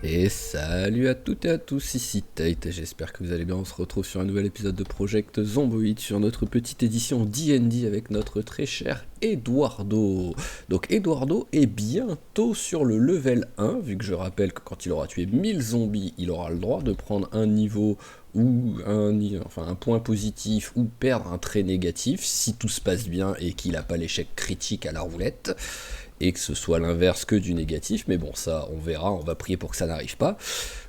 Et salut à toutes et à tous, ici Tate, j'espère que vous allez bien, on se retrouve sur un nouvel épisode de Project Zomboid sur notre petite édition D&D avec notre très cher Eduardo. Donc Eduardo est bientôt sur le level 1, vu que je rappelle que quand il aura tué 1000 zombies, il aura le droit de prendre un niveau ou un point positif ou perdre un trait négatif si tout se passe bien et qu'il n'a pas l'échec critique à la roulette. Et que ce soit l'inverse que du négatif, mais bon, ça, on verra, on va prier pour que ça n'arrive pas.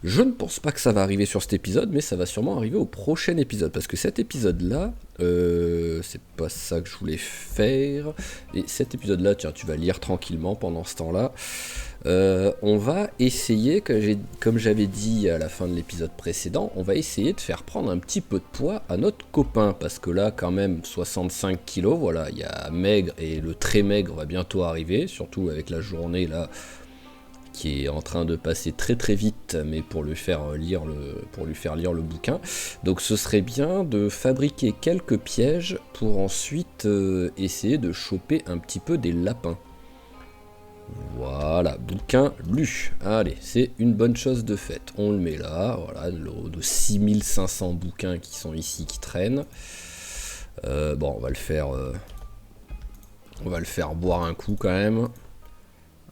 Je ne pense pas que ça va arriver sur cet épisode, mais ça va sûrement arriver au prochain épisode, parce que cet épisode-là, c'est pas ça que je voulais faire, et cet épisode-là, tiens, tu vas lire tranquillement pendant ce temps-là. On va essayer, comme j'avais dit à la fin de l'épisode précédent, on va essayer de faire prendre un petit peu de poids à notre copain, parce que là, quand même, 65 kilos, voilà, il y a maigre et le très maigre va bientôt arriver, surtout avec la journée là, qui est en train de passer très très vite, mais pour lui faire lire le bouquin. Donc ce serait bien de fabriquer quelques pièges pour ensuite essayer de choper un petit peu des lapins. Voilà, bouquin lu. Allez, c'est une bonne chose de faite. On le met là, voilà, de 6500 bouquins qui sont ici, qui traînent. Bon, on va le faire boire un coup quand même.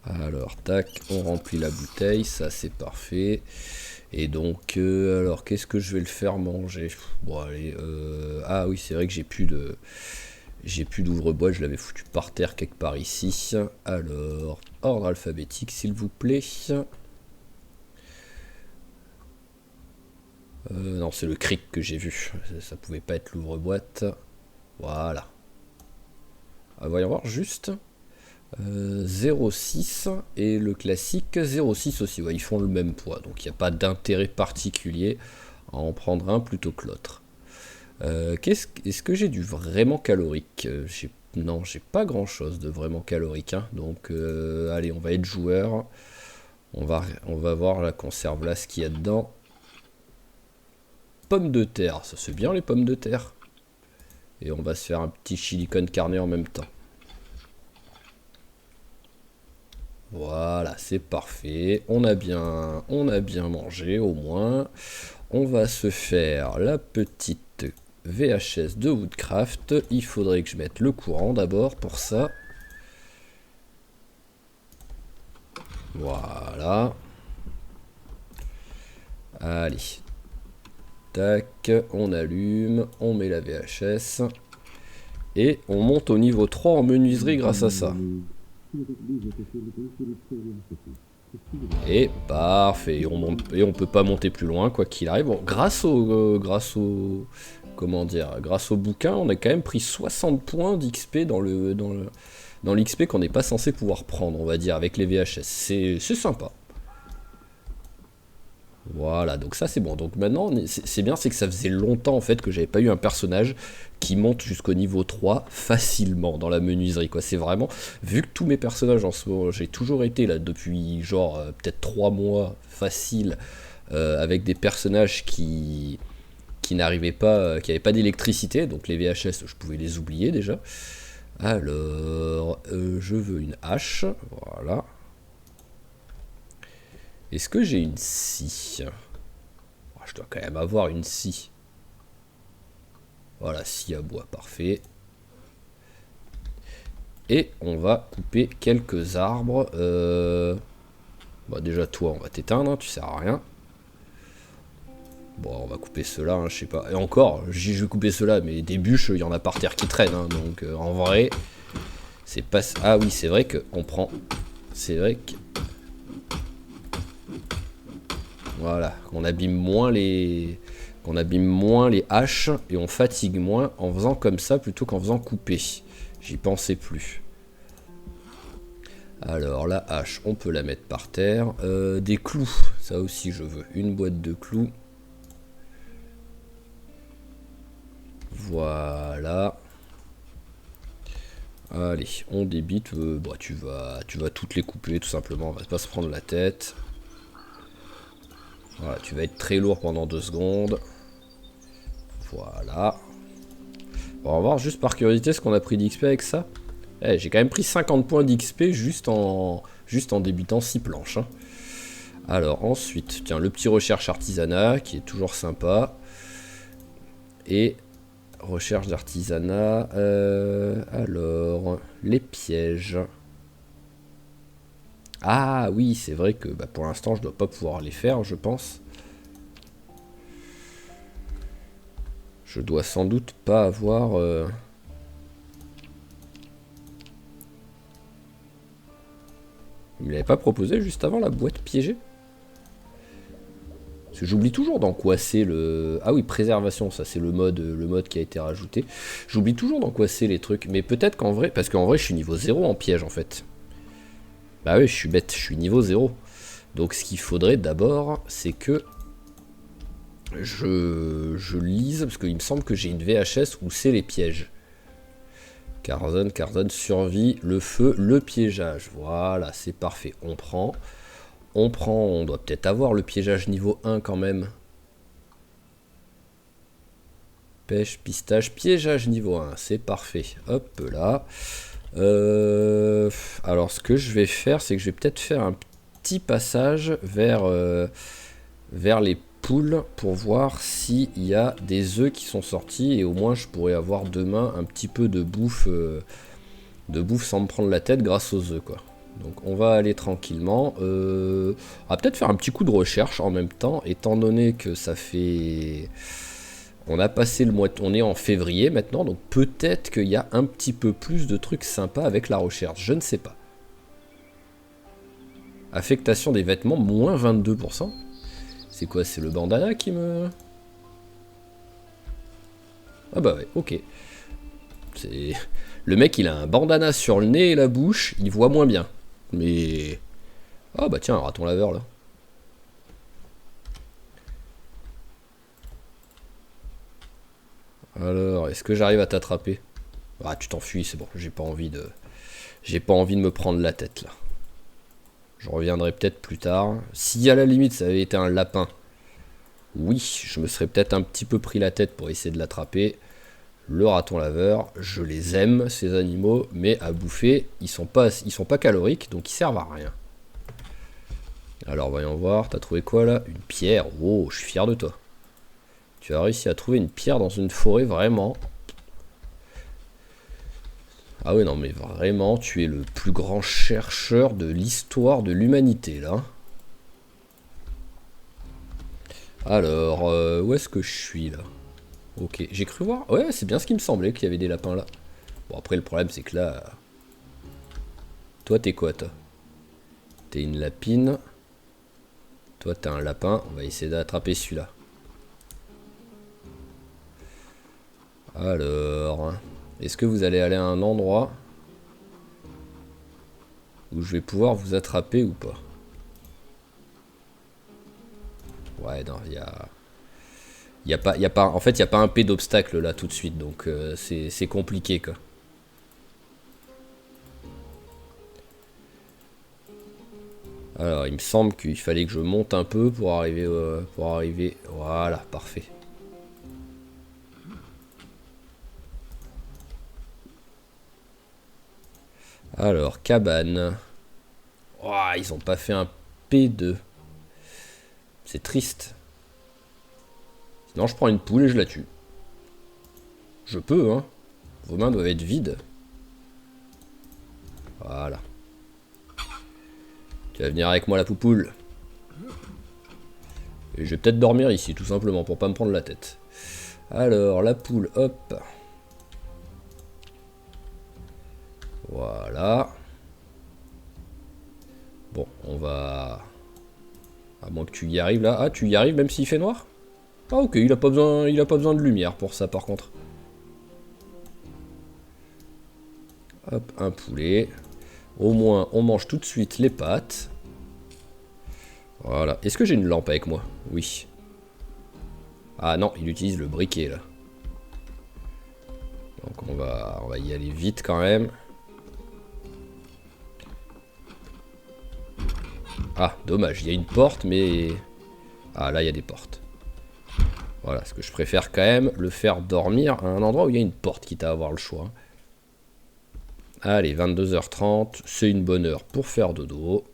Alors, tac, on remplit la bouteille, ça c'est parfait. Et donc, alors, qu'est-ce que je vais le faire manger? Bon, allez, ah oui, c'est vrai que j'ai plus d'ouvre-boîte, je l'avais foutu par terre quelque part ici. Alors, ordre alphabétique s'il vous plaît. Non, c'est le cric que j'ai vu. Ça pouvait pas être l'ouvre-boîte. Voilà. Ah, voyons voir juste. 0,6 et le classique 0,6 aussi. Ouais, ils font le même poids, donc il n'y a pas d'intérêt particulier à en prendre un plutôt que l'autre. Est-ce que j'ai du vraiment calorique? Non, j'ai pas grand chose de vraiment calorique. Hein. Donc, allez, on va être joueur. On va voir la conserve là, ce qu'il y a dedans. Pommes de terre, ça c'est bien les pommes de terre. Et on va se faire un petit chili con carne en même temps. Voilà, c'est parfait. On a bien mangé au moins. On va se faire la petite VHS de Woodcraft. Il faudrait que je mette le courant d'abord pour ça. Voilà. Allez. Tac, on allume, on met la VHS. Et on monte au niveau 3 en menuiserie grâce à ça. Et parfait, et on peut pas monter plus loin quoi qu'il arrive. Bon, grâce au bouquin, on a quand même pris 60 points d'XP dans l'XP qu'on n'est pas censé pouvoir prendre, on va dire, avec les VHS. C'est sympa. Voilà, donc ça c'est bon. Donc maintenant, c'est bien, c'est que ça faisait longtemps en fait que j'avais pas eu un personnage qui monte jusqu'au niveau 3 facilement dans la menuiserie, quoi. C'est vraiment, vu que tous mes personnages en ce moment, j'ai toujours été là depuis genre peut-être 3 mois facile, avec des personnages qui n'arrivaient pas, qui n'avaient pas d'électricité, donc les VHS, je pouvais les oublier déjà. Alors, je veux une hache, voilà. Est-ce que j'ai une scie? Je dois quand même avoir une scie. Voilà, scie à bois, parfait. Et on va couper quelques arbres. Bah déjà toi, on va t'éteindre, hein, tu sers à rien. Bon, on va couper cela, hein, je sais pas. Et encore, je vais couper cela, mais des bûches, il y en a par terre qui traînent. Hein, donc en vrai, c'est pas... Ah oui, c'est vrai qu'on prend... C'est vrai que... Voilà, qu'on abîme moins les haches et on fatigue moins en faisant comme ça plutôt qu'en faisant couper. J'y pensais plus. Alors la hache, on peut la mettre par terre. Des clous, ça aussi je veux. Une boîte de clous. Voilà. Allez, on débite. Bah, tu vas toutes les couper tout simplement, on va pas se prendre la tête. Voilà, tu vas être très lourd pendant 2 secondes. Voilà. On va voir juste par curiosité ce qu'on a pris d'XP avec ça. J'ai quand même pris 50 points d'XP juste en débutant 6 planches. Hein. Alors ensuite, tiens, le petit recherche artisanat qui est toujours sympa. Et recherche d'artisanat. Alors, les pièges. Ah oui, c'est vrai que bah, pour l'instant, je dois pas pouvoir les faire, je pense. Je dois sans doute pas avoir... Il me l'avait pas proposé juste avant la boîte piégée? Parce que j'oublie toujours dans quoi c'est le... Ah oui, préservation, ça c'est le mode qui a été rajouté. J'oublie toujours dans quoi c'est les trucs. Mais peut-être qu'en vrai... Parce qu'en vrai, je suis niveau 0 en piège en fait. Bah oui, je suis bête, je suis niveau 0. Donc ce qu'il faudrait d'abord, c'est que... Je lise, parce qu'il me semble que j'ai une VHS où c'est les pièges. Carzon, survie, le feu, le piégeage. Voilà, c'est parfait. On prend, on doit peut-être avoir le piégeage niveau 1 quand même. Pêche, pistage, piégeage niveau 1, c'est parfait. Hop là. Alors ce que je vais faire, c'est que je vais peut-être faire un petit passage vers les poules pour voir s'il y a des œufs qui sont sortis et au moins je pourrais avoir demain un petit peu de bouffe sans me prendre la tête grâce aux œufs quoi. Donc on va aller tranquillement. On va peut-être faire un petit coup de recherche en même temps, étant donné que ça fait... On a passé le mois... On est en février maintenant, donc peut-être qu'il y a un petit peu plus de trucs sympas avec la recherche, je ne sais pas. Affectation des vêtements, moins 22%. C'est quoi? C'est le bandana qui me... Ah bah ouais, ok. C'est... Le mec, il a un bandana sur le nez et la bouche, il voit moins bien. Mais... Ah bah tiens, un raton laveur, là. Alors, est-ce que j'arrive à t'attraper? Ah, tu t'enfuis, c'est bon, j'ai pas envie de... J'ai pas envie de me prendre la tête, là. Je reviendrai peut-être plus tard. Si à la limite, ça avait été un lapin... Oui, je me serais peut-être un petit peu pris la tête pour essayer de l'attraper. Le raton laveur, je les aime, ces animaux, mais à bouffer, ils sont pas caloriques, donc ils servent à rien. Alors voyons voir, t'as trouvé quoi là? Une pierre, oh, je suis fier de toi. Tu as réussi à trouver une pierre dans une forêt, vraiment. Ah ouais, non mais vraiment, tu es le plus grand chercheur de l'histoire de l'humanité, là. Alors, où est-ce que je suis, là? Ok, j'ai cru voir... Ouais, c'est bien ce qui me semblait, qu'il y avait des lapins, là. Bon, après, le problème, c'est que là... Toi, t'es quoi, toi? T'es une lapine. Toi, t'es un lapin. On va essayer d'attraper celui-là. Alors... Est-ce que vous allez aller à un endroit où je vais pouvoir vous attraper ou pas? Ouais, non, il y a... en fait, il n'y a pas un P d'obstacle là tout de suite, donc c'est compliqué quoi. Alors, il me semble qu'il fallait que je monte un peu pour arriver... Voilà, parfait. Alors, cabane. Oh, ils ont pas fait un P2. C'est triste. Sinon, je prends une poule et je la tue. Je peux, hein. Vos mains doivent être vides. Voilà. Tu vas venir avec moi, la poupoule. Et je vais peut-être dormir ici, tout simplement, pour pas me prendre la tête. Alors, la poule, hop. Voilà. Bon, on va... À moins que tu y arrives là. Ah, tu y arrives même s'il fait noir? Ah ok, il a pas besoin de lumière pour ça par contre. Hop, un poulet. Au moins, on mange tout de suite les pâtes. Voilà. Est-ce que j'ai une lampe avec moi? Oui. Ah non, il utilise le briquet là. Donc on va y aller vite quand même. Ah, dommage, il y a une porte mais... Ah là, il y a des portes. Voilà, ce que je préfère quand même, le faire dormir à un endroit où il y a une porte, quitte à avoir le choix. Allez, 22h30, c'est une bonne heure pour faire dodo.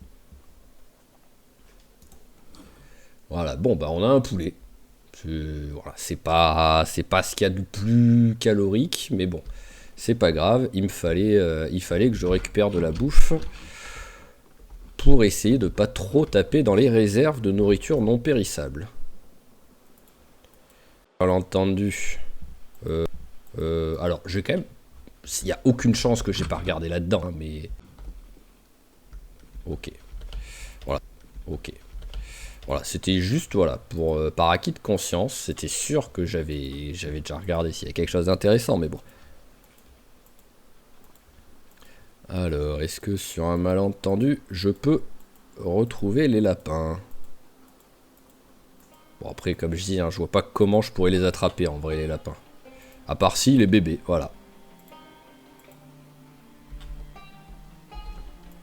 Voilà, bon bah on a un poulet. Voilà, c'est pas ce qu'il y a de plus calorique, mais bon, c'est pas grave. Il fallait que je récupère de la bouffe pour essayer de pas trop taper dans les réserves de nourriture non périssable. Mal entendu. Alors, j'ai quand même. Il n'y a aucune chance que j'ai pas regardé là-dedans, hein, mais. Ok. Voilà. Ok. Voilà, c'était juste, voilà, par acquis de conscience, c'était sûr que j'avais déjà regardé s'il y a quelque chose d'intéressant, mais bon. Alors, est-ce que sur un malentendu, je peux retrouver les lapins? Bon, après, comme je dis, hein, je vois pas comment je pourrais les attraper en vrai, les lapins. À part si, les bébés, voilà.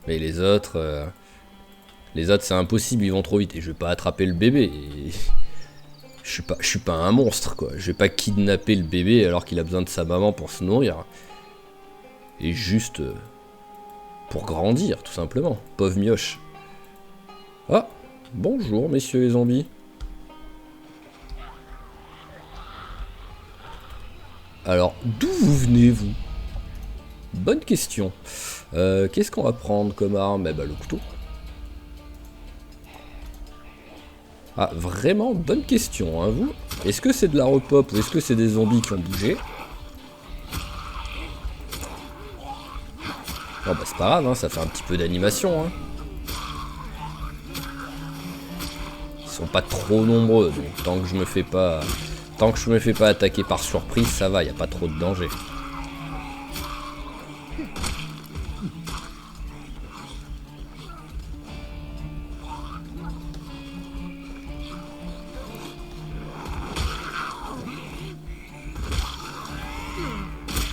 Mais les autres, c'est impossible, ils vont trop vite. Et je vais pas attraper le bébé. Et je suis pas un monstre, quoi. Je vais pas kidnapper le bébé alors qu'il a besoin de sa maman pour se nourrir. Et juste pour grandir, tout simplement. Pauvre mioche. Ah, bonjour, messieurs les zombies. Alors, d'où vous venez, vous? Bonne question. Qu'est-ce qu'on va prendre comme arme? Eh ben, le couteau. Ah, vraiment bonne question, hein, vous? Est-ce que c'est de la repop ou est-ce que c'est des zombies qui ont bougé? Bon bah c'est pas grave, hein, ça fait un petit peu d'animation, hein. Ils sont pas trop nombreux, donc tant que je me fais pas... Tant que je me fais pas attaquer par surprise, ça va, y a pas trop de danger.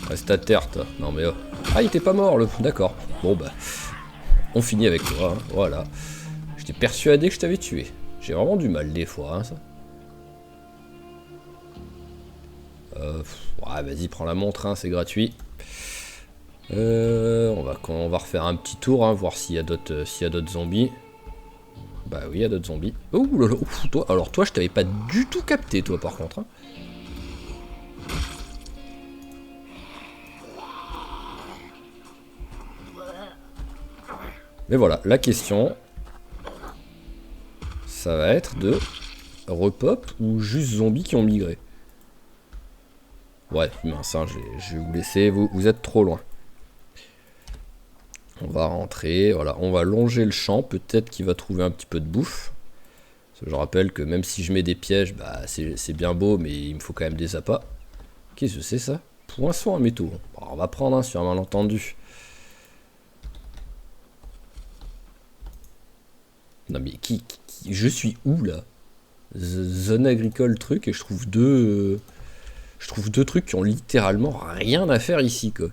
Reste à terre, toi. Non mais oh. Ah, il était pas mort, le... D'accord. Bon bah... On finit avec toi, hein. Voilà. J'étais persuadé que je t'avais tué. J'ai vraiment du mal des fois, hein, ça. Ouais, vas-y, prends la montre, hein, c'est gratuit. On va refaire un petit tour, hein, voir s'il y a d'autres zombies. Bah oui, il y a d'autres zombies. Oh là là, ouf, toi, alors toi, je t'avais pas du tout capté, toi, par contre, hein. Mais voilà, la question, ça va être de repop ou juste zombies qui ont migré. Ouais, mince, hein, je vais vous laisser, vous êtes trop loin. On va rentrer, voilà, on va longer le champ, peut-être qu'il va trouver un petit peu de bouffe. Parce que je rappelle que même si je mets des pièges, bah c'est bien beau, mais il me faut quand même des appâts. Qu'est-ce que c'est ça? Poinçon à métaux. Bon, on va prendre un sur un malentendu. Non mais je suis où là? Zone agricole truc et je trouve deux trucs qui ont littéralement rien à faire ici, quoi.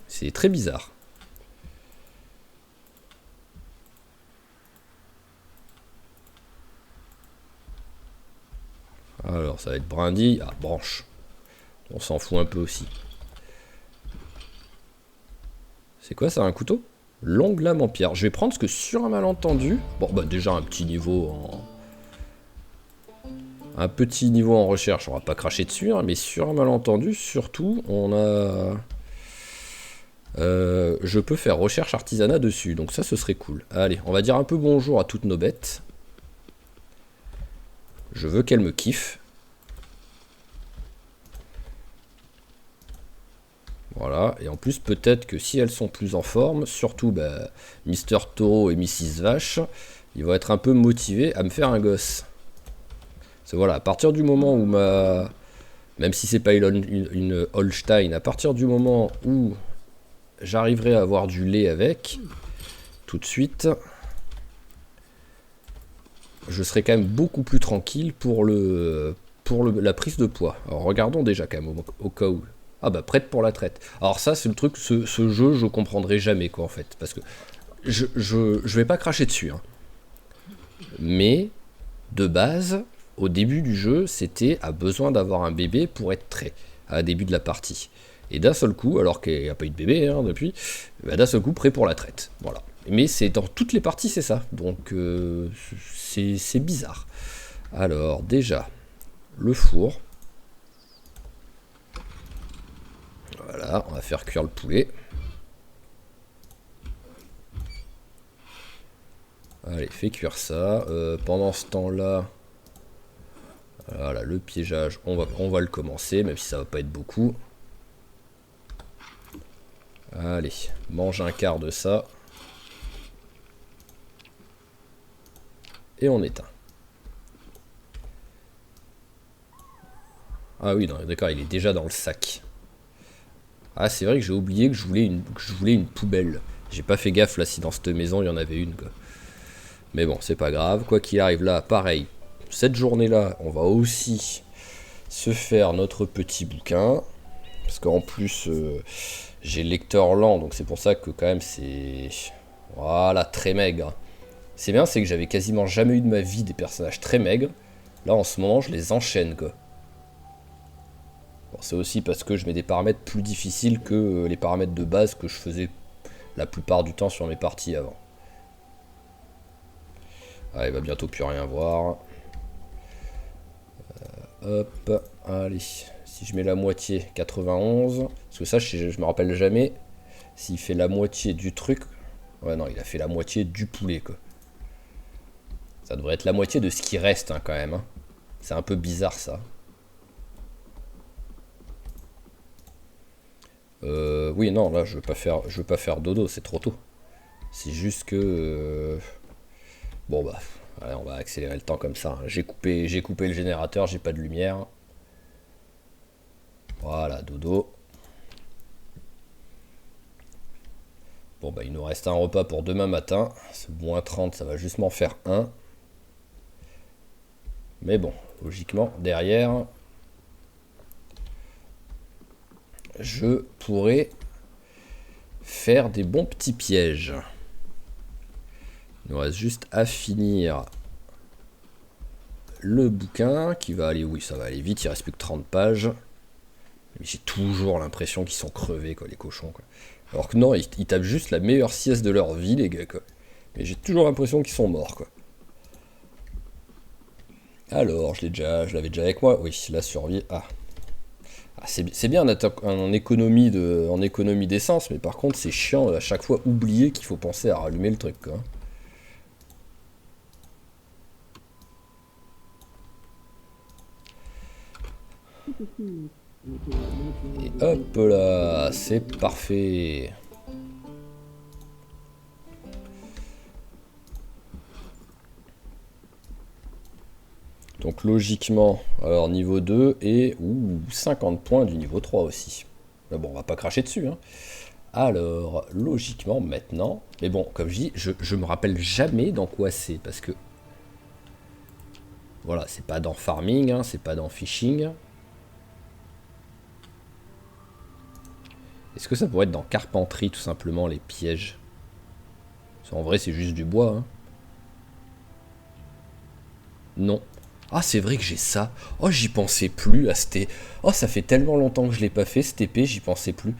C'est très bizarre. Alors, ça va être brindille. Ah, branche. On s'en fout un peu aussi. C'est quoi ça, un couteau? Longue lame en pierre. Je vais prendre ce que sur un malentendu... Bon, bah déjà un petit niveau en... Un petit niveau en recherche, on va pas cracher dessus, hein, mais sur un malentendu, surtout, on a... je peux faire recherche artisanat dessus, donc ça, ce serait cool. Allez, on va dire un peu bonjour à toutes nos bêtes. Je veux qu'elles me kiffent. Voilà, et en plus, peut-être que si elles sont plus en forme, surtout bah, Mister Taureau et Mrs Vache, ils vont être un peu motivés à me faire un gosse. C'est voilà, à partir du moment où ma... Même si c'est pas une Holstein, à partir du moment où j'arriverai à avoir du lait avec, tout de suite, je serai quand même beaucoup plus tranquille pour la prise de poids. Alors regardons déjà quand même au cas où. Ah bah prête pour la traite. Alors ça c'est le truc, ce jeu je comprendrai jamais quoi en fait. Parce que je vais pas cracher dessus. Hein. Mais de base, au début du jeu, c'était à besoin d'avoir un bébé pour être trait à début de la partie. Et d'un seul coup, alors qu'il n'y a pas eu de bébé hein, depuis, bah, d'un seul coup prêt pour la traite. Voilà. Mais c'est dans toutes les parties, c'est ça. Donc c'est bizarre. Alors déjà, le four. Voilà, on va faire cuire le poulet. Allez, fais cuire ça. Pendant ce temps-là, voilà, le piégeage, on va le commencer, même si ça va pas être beaucoup. Allez, mange un quart de ça. Et on éteint. Ah oui, d'accord, il est déjà dans le sac. Ah, c'est vrai que j'ai oublié que je voulais une poubelle. J'ai pas fait gaffe là si dans cette maison il y en avait une, quoi. Mais bon, c'est pas grave. Quoi qu'il arrive là, pareil. Cette journée-là, on va aussi se faire notre petit bouquin. Parce qu'en plus, j'ai le lecteur lent, donc c'est pour ça que quand même c'est... Voilà, très maigre. C'est bien, c'est que j'avais quasiment jamais eu de ma vie des personnages très maigres. Là, en ce moment, je les enchaîne, quoi. Bon, c'est aussi parce que je mets des paramètres plus difficiles que les paramètres de base que je faisais la plupart du temps sur mes parties avant. Ah, il va bientôt plus rien voir. Hop, allez. Si je mets la moitié, 91. Parce que ça, je me rappelle jamais. S'il fait la moitié du truc. Ouais, non, il a fait la moitié du poulet, quoi. Ça devrait être la moitié de ce qui reste, hein, quand même. Hein. C'est un peu bizarre, ça. Oui, non, là, je veux pas faire dodo, c'est trop tôt. C'est juste que... bon, bah, allez, on va accélérer le temps comme ça. J'ai coupé le générateur, j'ai pas de lumière. Voilà, dodo. Bon, bah, il nous reste un repas pour demain matin. C'est moins 30, ça va juste m'en faire un. Mais bon, logiquement, derrière, je pourrais faire des bons petits pièges. Il nous reste juste à finir le bouquin qui va aller, oui, ça va aller vite, il reste plus que 30 pages. Mais j'ai toujours l'impression qu'ils sont crevés, quoi, les cochons, quoi. Alors que non, ils tapent juste la meilleure sieste de leur vie, les gars, quoi. Mais j'ai toujours l'impression qu'ils sont morts, quoi. Alors, je l'avais déjà avec moi. Oui, la survie. Ah, c'est bien en économie d'essence, mais par contre, c'est chiant à chaque fois oublier qu'il faut penser à rallumer le truc, quoi. Et hop là, c'est parfait. Donc logiquement, alors niveau 2 et 50 points du niveau 3 aussi. Mais bon, on va pas cracher dessus, hein. Alors, logiquement, maintenant... Mais bon, comme je dis, je me rappelle jamais dans quoi c'est, parce que... Voilà, c'est pas dans farming, hein, c'est pas dans fishing. Est-ce que ça pourrait être dans carpenterie, tout simplement, les pièges? Parce qu'en vrai, c'est juste du bois, hein. Non. Ah, c'est vrai que j'ai ça. Oh, j'y pensais plus à cette... Oh, ça fait tellement longtemps que je l'ai pas fait, cette épée, j'y pensais plus.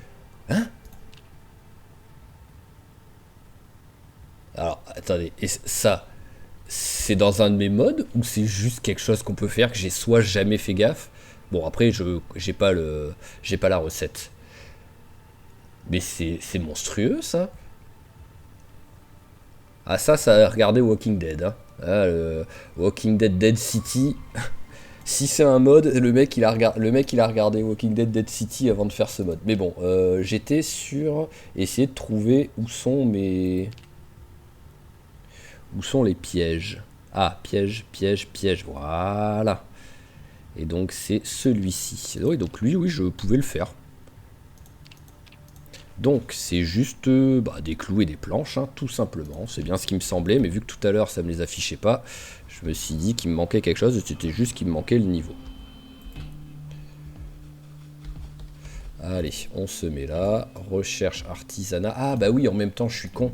Hein? Alors, attendez, et ça, c'est dans un de mes modes ou c'est juste quelque chose qu'on peut faire que j'ai soit jamais fait gaffe? Bon, après, j'ai pas la recette. Mais c'est monstrueux, ça. Ah, ça a regardé Walking Dead, hein. Ah, le Walking Dead Dead City. Si c'est un mode, le mec il a regardé Walking Dead Dead City avant de faire ce mode. Mais bon, j'étais sur essayer de trouver où sont les pièges. Ah, piège, piège, piège. Voilà. Et donc c'est celui-ci. Et donc lui, oui, je pouvais le faire. Donc c'est juste des clous et des planches, hein, tout simplement. C'est bien ce qui me semblait, mais vu que tout à l'heure ça me les affichait pas, je me suis dit qu'il me manquait quelque chose, et c'était juste qu'il me manquait le niveau. Allez, on se met là. Recherche artisanat. Ah bah oui, en même temps je suis con.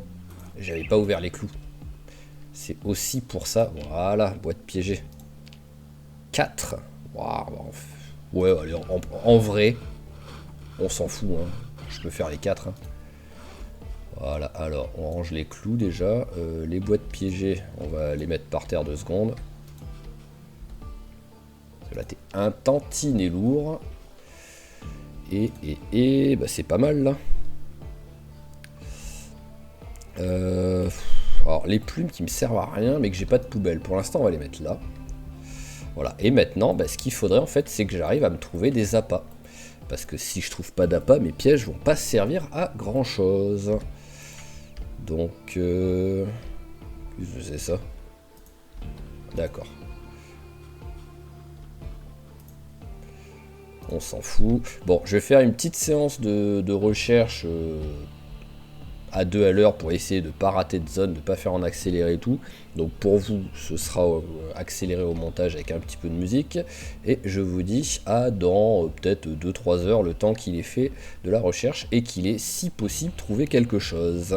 J'avais pas ouvert les clous. C'est aussi pour ça. Voilà, boîte piégée. 4. Waouh. Ouais, allez, en vrai, on s'en fout, hein. Je peux faire les 4, hein. Voilà, alors on range les clous déjà. Les boîtes piégées, on va les mettre par terre 2 secondes. Là t'es un tantinet lourd. Et bah c'est pas mal là. Alors les plumes qui me servent à rien mais que j'ai pas de poubelle. Pour l'instant on va les mettre là. Voilà, et maintenant bah, ce qu'il faudrait en fait c'est que j'arrive à me trouver des appâts. Parce que si je trouve pas d'appâts, mes pièges vont pas servir à grand chose. Donc qu'est-ce que c'est ça? D'accord. On s'en fout. Bon, je vais faire une petite séance de recherche à 2 à l'heure pour essayer de ne pas rater de zone, de ne pas faire en accéléré et tout. Donc pour vous, ce sera accéléré au montage avec un petit peu de musique. Et je vous dis à dans peut-être 2-3 heures, le temps qu'il ait fait de la recherche et qu'il ait, si possible, trouvé quelque chose.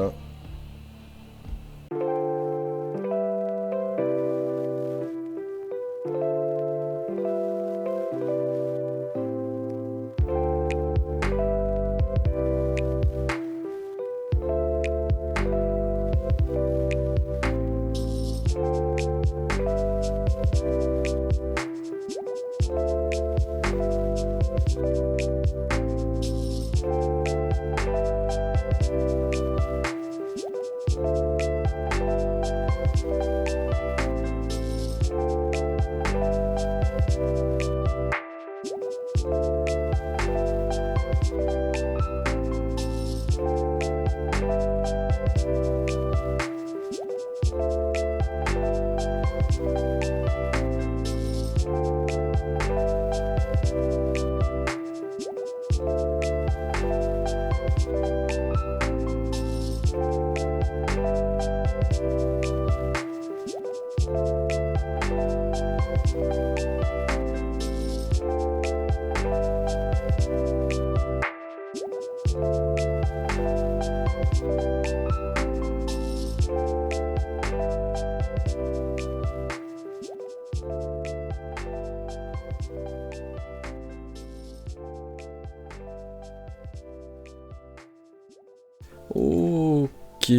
Ok,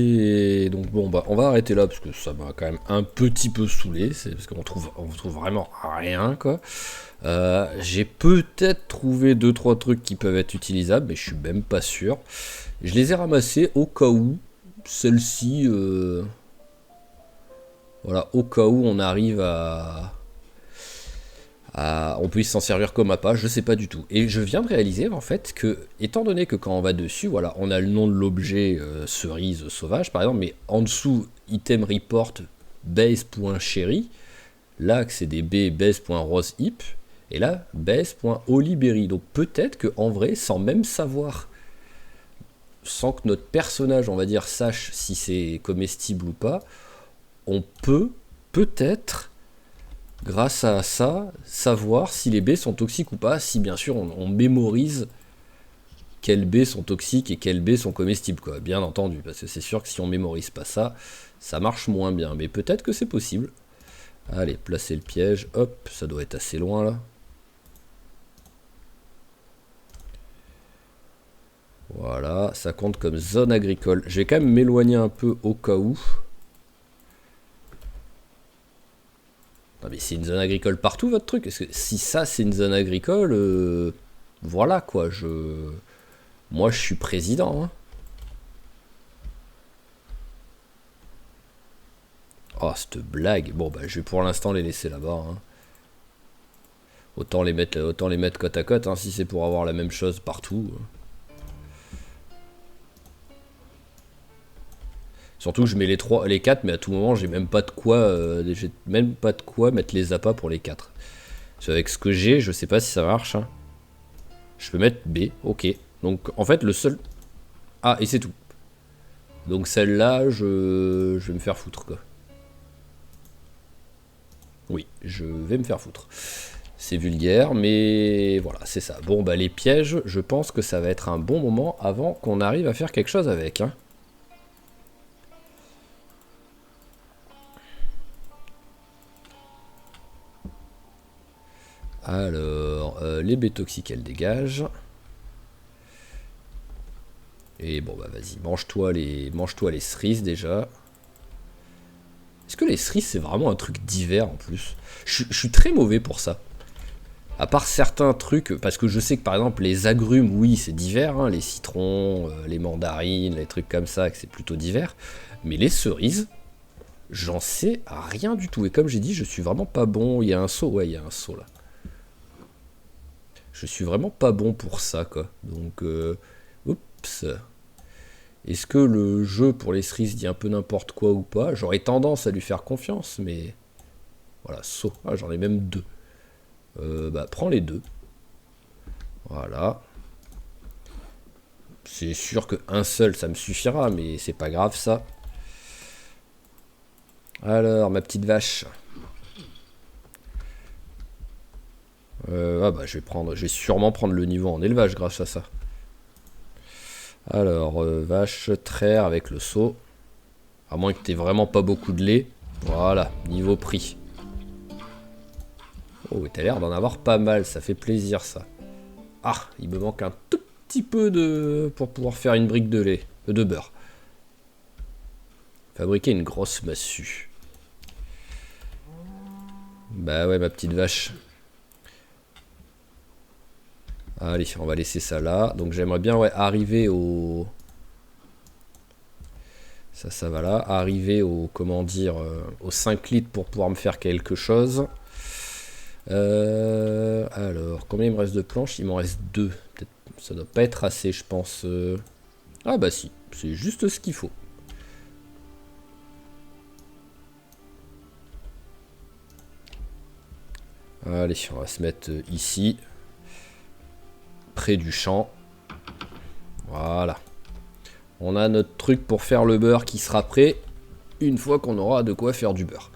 donc bon bah on va arrêter là parce que ça m'a quand même un petit peu saoulé, c'est parce on trouve vraiment rien quoi. J'ai peut-être trouvé 2-3 trucs qui peuvent être utilisables, mais je suis même pas sûr. Je les ai ramassés au cas où celle-ci, voilà, au cas où on arrive on puisse s'en servir comme appât, je sais pas du tout. Et je viens de réaliser en fait que, étant donné que quand on va dessus, voilà, on a le nom de l'objet cerise sauvage par exemple, mais en dessous, item report base.cherry, là c'est des base.rosehip, et là base.oliberry. Donc peut-être que en vrai, sans même savoir, sans que notre personnage, on va dire, sache si c'est comestible ou pas, on peut peut-être, grâce à ça, savoir si les baies sont toxiques ou pas, si bien sûr on mémorise quelles baies sont toxiques et quelles baies sont comestibles, quoi. Bien entendu, parce que c'est sûr que si on mémorise pas ça, ça marche moins bien, mais peut-être que c'est possible. Allez, placer le piège, hop, ça doit être assez loin là. Voilà, ça compte comme zone agricole. Je vais quand même m'éloigner un peu au cas où. Non mais c'est une zone agricole partout votre truc. Parce que si ça c'est une zone agricole, voilà quoi. Moi je suis président. Hein. Oh cette blague. Bon bah je vais pour l'instant les laisser là-bas. Hein. Autant les mettre côte à côte. Hein, si c'est pour avoir la même chose partout. Surtout que je mets les 4, mais à tout moment j'ai même pas de quoi, mettre les appâts pour les 4. Avec ce que j'ai, je sais pas si ça marche. Hein. Je peux mettre B, ok. Donc en fait le seul... Ah, et c'est tout. Donc celle-là, je vais me faire foutre quoi. Oui, je vais me faire foutre. C'est vulgaire, mais voilà, c'est ça. Bon bah les pièges, je pense que ça va être un bon moment avant qu'on arrive à faire quelque chose avec. Hein. Alors, les baies toxiques, elles dégagent. Et bon bah vas-y, mange-toi les cerises déjà. Est-ce que les cerises c'est vraiment un truc d'hiver en plus? Je suis très mauvais pour ça. À part certains trucs, parce que je sais que par exemple les agrumes, oui c'est d'hiver, hein, les citrons, les mandarines, les trucs comme ça, que c'est plutôt d'hiver. Mais les cerises, j'en sais rien du tout. Et comme j'ai dit, je suis vraiment pas bon. Il y a un seau, ouais il y a un seau là. Je suis vraiment pas bon pour ça quoi. Donc, oups. Est-ce que le jeu pour les cerises dit un peu n'importe quoi ou pas? J'aurais tendance à lui faire confiance, mais... Voilà, saut. Ah, j'en ai même deux. Bah, prends les deux. Voilà. C'est sûr qu'un seul, ça me suffira, mais c'est pas grave, ça. Alors, ma petite vache. Ah bah, je vais sûrement prendre le niveau en élevage grâce à ça. Alors, vache, traire avec le seau. À moins que t'aies vraiment pas beaucoup de lait. Voilà, niveau prix. Oh, t'as l'air d'en avoir pas mal, ça fait plaisir ça. Ah, il me manque un tout petit peu de... pour pouvoir faire une brique de lait, de beurre. Fabriquer une grosse massue. Bah ouais, ma petite vache. Allez, on va laisser ça là. Donc j'aimerais bien ouais, arriver au... Ça va là. Arriver au, comment dire, aux 5 litres pour pouvoir me faire quelque chose. Alors, combien il me reste de planches? Il m'en reste 2. Peut-être, ça doit pas être assez, je pense. Ah bah si, c'est juste ce qu'il faut. Allez, on va se mettre ici. Près du champ. Voilà. On a notre truc pour faire le beurre qui sera prêt une fois qu'on aura de quoi faire du beurre.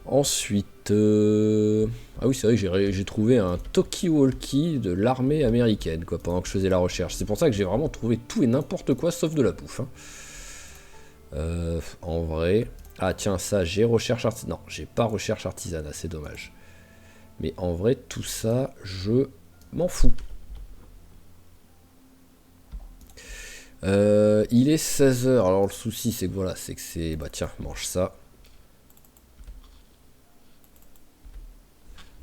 Ensuite... Ah oui, c'est vrai que j'ai trouvé un talkie-walkie de l'armée américaine quoi, pendant que je faisais la recherche. C'est pour ça que j'ai vraiment trouvé tout et n'importe quoi sauf de la bouffe. Hein. En vrai... Ah tiens, ça, j'ai recherche artisanale. Non, j'ai pas recherche artisanale, c'est dommage. Mais en vrai, tout ça, je m'en fous. Il est 16h. Alors le souci, c'est que voilà, c'est que c'est... Bah tiens, mange ça.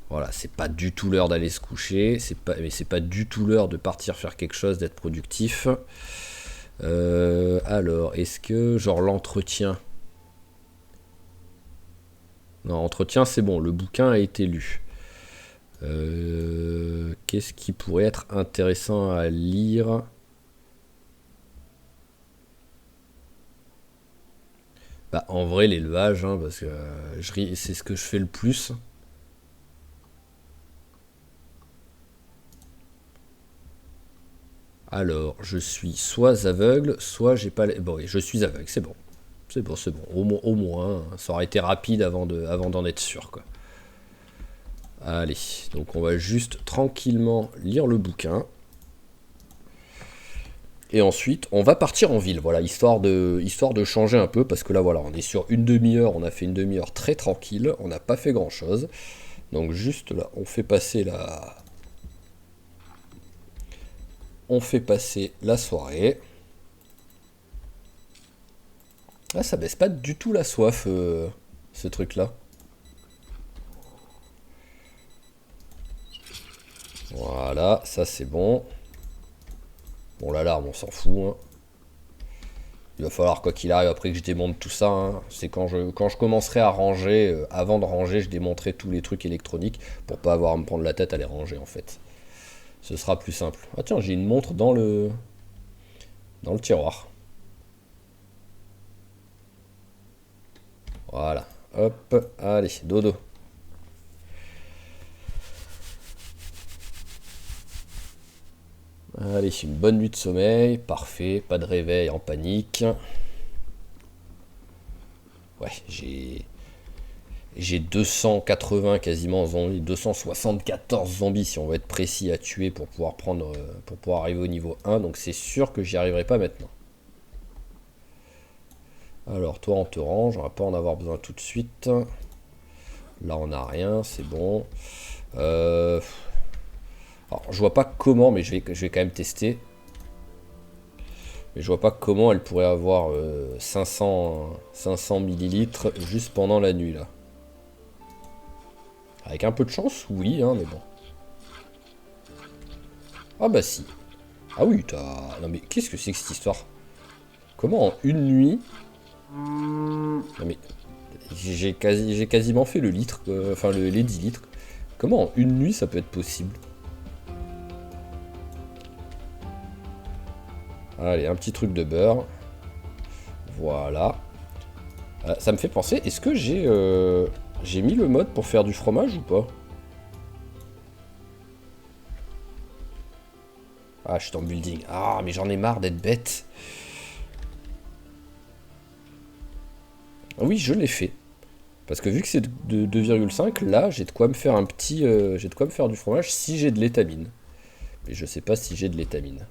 Voilà, c'est pas du tout l'heure d'aller se coucher, mais c'est pas du tout l'heure de partir faire quelque chose, d'être productif. Alors, est-ce que, genre, l'entretien... Non, entretien, c'est bon, le bouquin a été lu. Qu'est-ce qui pourrait être intéressant à lire? Bah, en vrai, l'élevage, hein, parce que c'est ce que je fais le plus. Alors, je suis soit aveugle, soit j'ai pas... Bon, oui, je suis aveugle, c'est bon. C'est bon, c'est bon. Au moins, hein, ça aurait été rapide avant d'en être sûr, quoi. Allez, donc on va juste tranquillement lire le bouquin. Et ensuite, on va partir en ville, voilà, histoire de changer un peu, parce que là, voilà, on est sur une demi-heure, on a fait une demi-heure très tranquille, on n'a pas fait grand-chose. Donc juste là, on fait passer la soirée. Ah, ça baisse pas du tout la soif, ce truc-là. Voilà, ça c'est bon. Bon, l'alarme, on s'en fout. Hein. Il va falloir, quoi qu'il arrive, après que je démonte tout ça, hein, c'est quand je commencerai à ranger, avant de ranger, je démonterai tous les trucs électroniques pour pas avoir à me prendre la tête à les ranger en fait. Ce sera plus simple. Ah tiens, j'ai une montre dans le tiroir. Voilà. Hop, allez, dodo. Allez, une bonne nuit de sommeil, parfait, pas de réveil en panique. Ouais, j'ai 280 quasiment zombies, 274 zombies si on veut être précis à tuer pour pouvoir arriver au niveau 1, donc c'est sûr que j'y arriverai pas maintenant. Alors toi on te range, on va pas en avoir besoin tout de suite. Là on a rien, c'est bon. Alors je vois pas comment, mais je vais quand même tester. Mais je vois pas comment elle pourrait avoir 500 millilitres juste pendant la nuit là. Avec un peu de chance, oui, hein, mais bon. Ah bah si. Ah oui, t'as... Non mais qu'est-ce que c'est que cette histoire? Comment en une nuit... Non mais... J'ai quasiment fait le litre, enfin les 10 litres. Comment en une nuit ça peut être possible? Allez, un petit truc de beurre. Voilà. Ça me fait penser, est-ce que j'ai mis le mode pour faire du fromage ou pas? Ah, je suis en building. Ah, mais j'en ai marre d'être bête. Ah oui, je l'ai fait. Parce que vu que c'est de 2,5, là, j'ai de quoi me faire un petit... j'ai de quoi me faire du fromage si j'ai de l'étamine. Mais je sais pas si j'ai de l'étamine.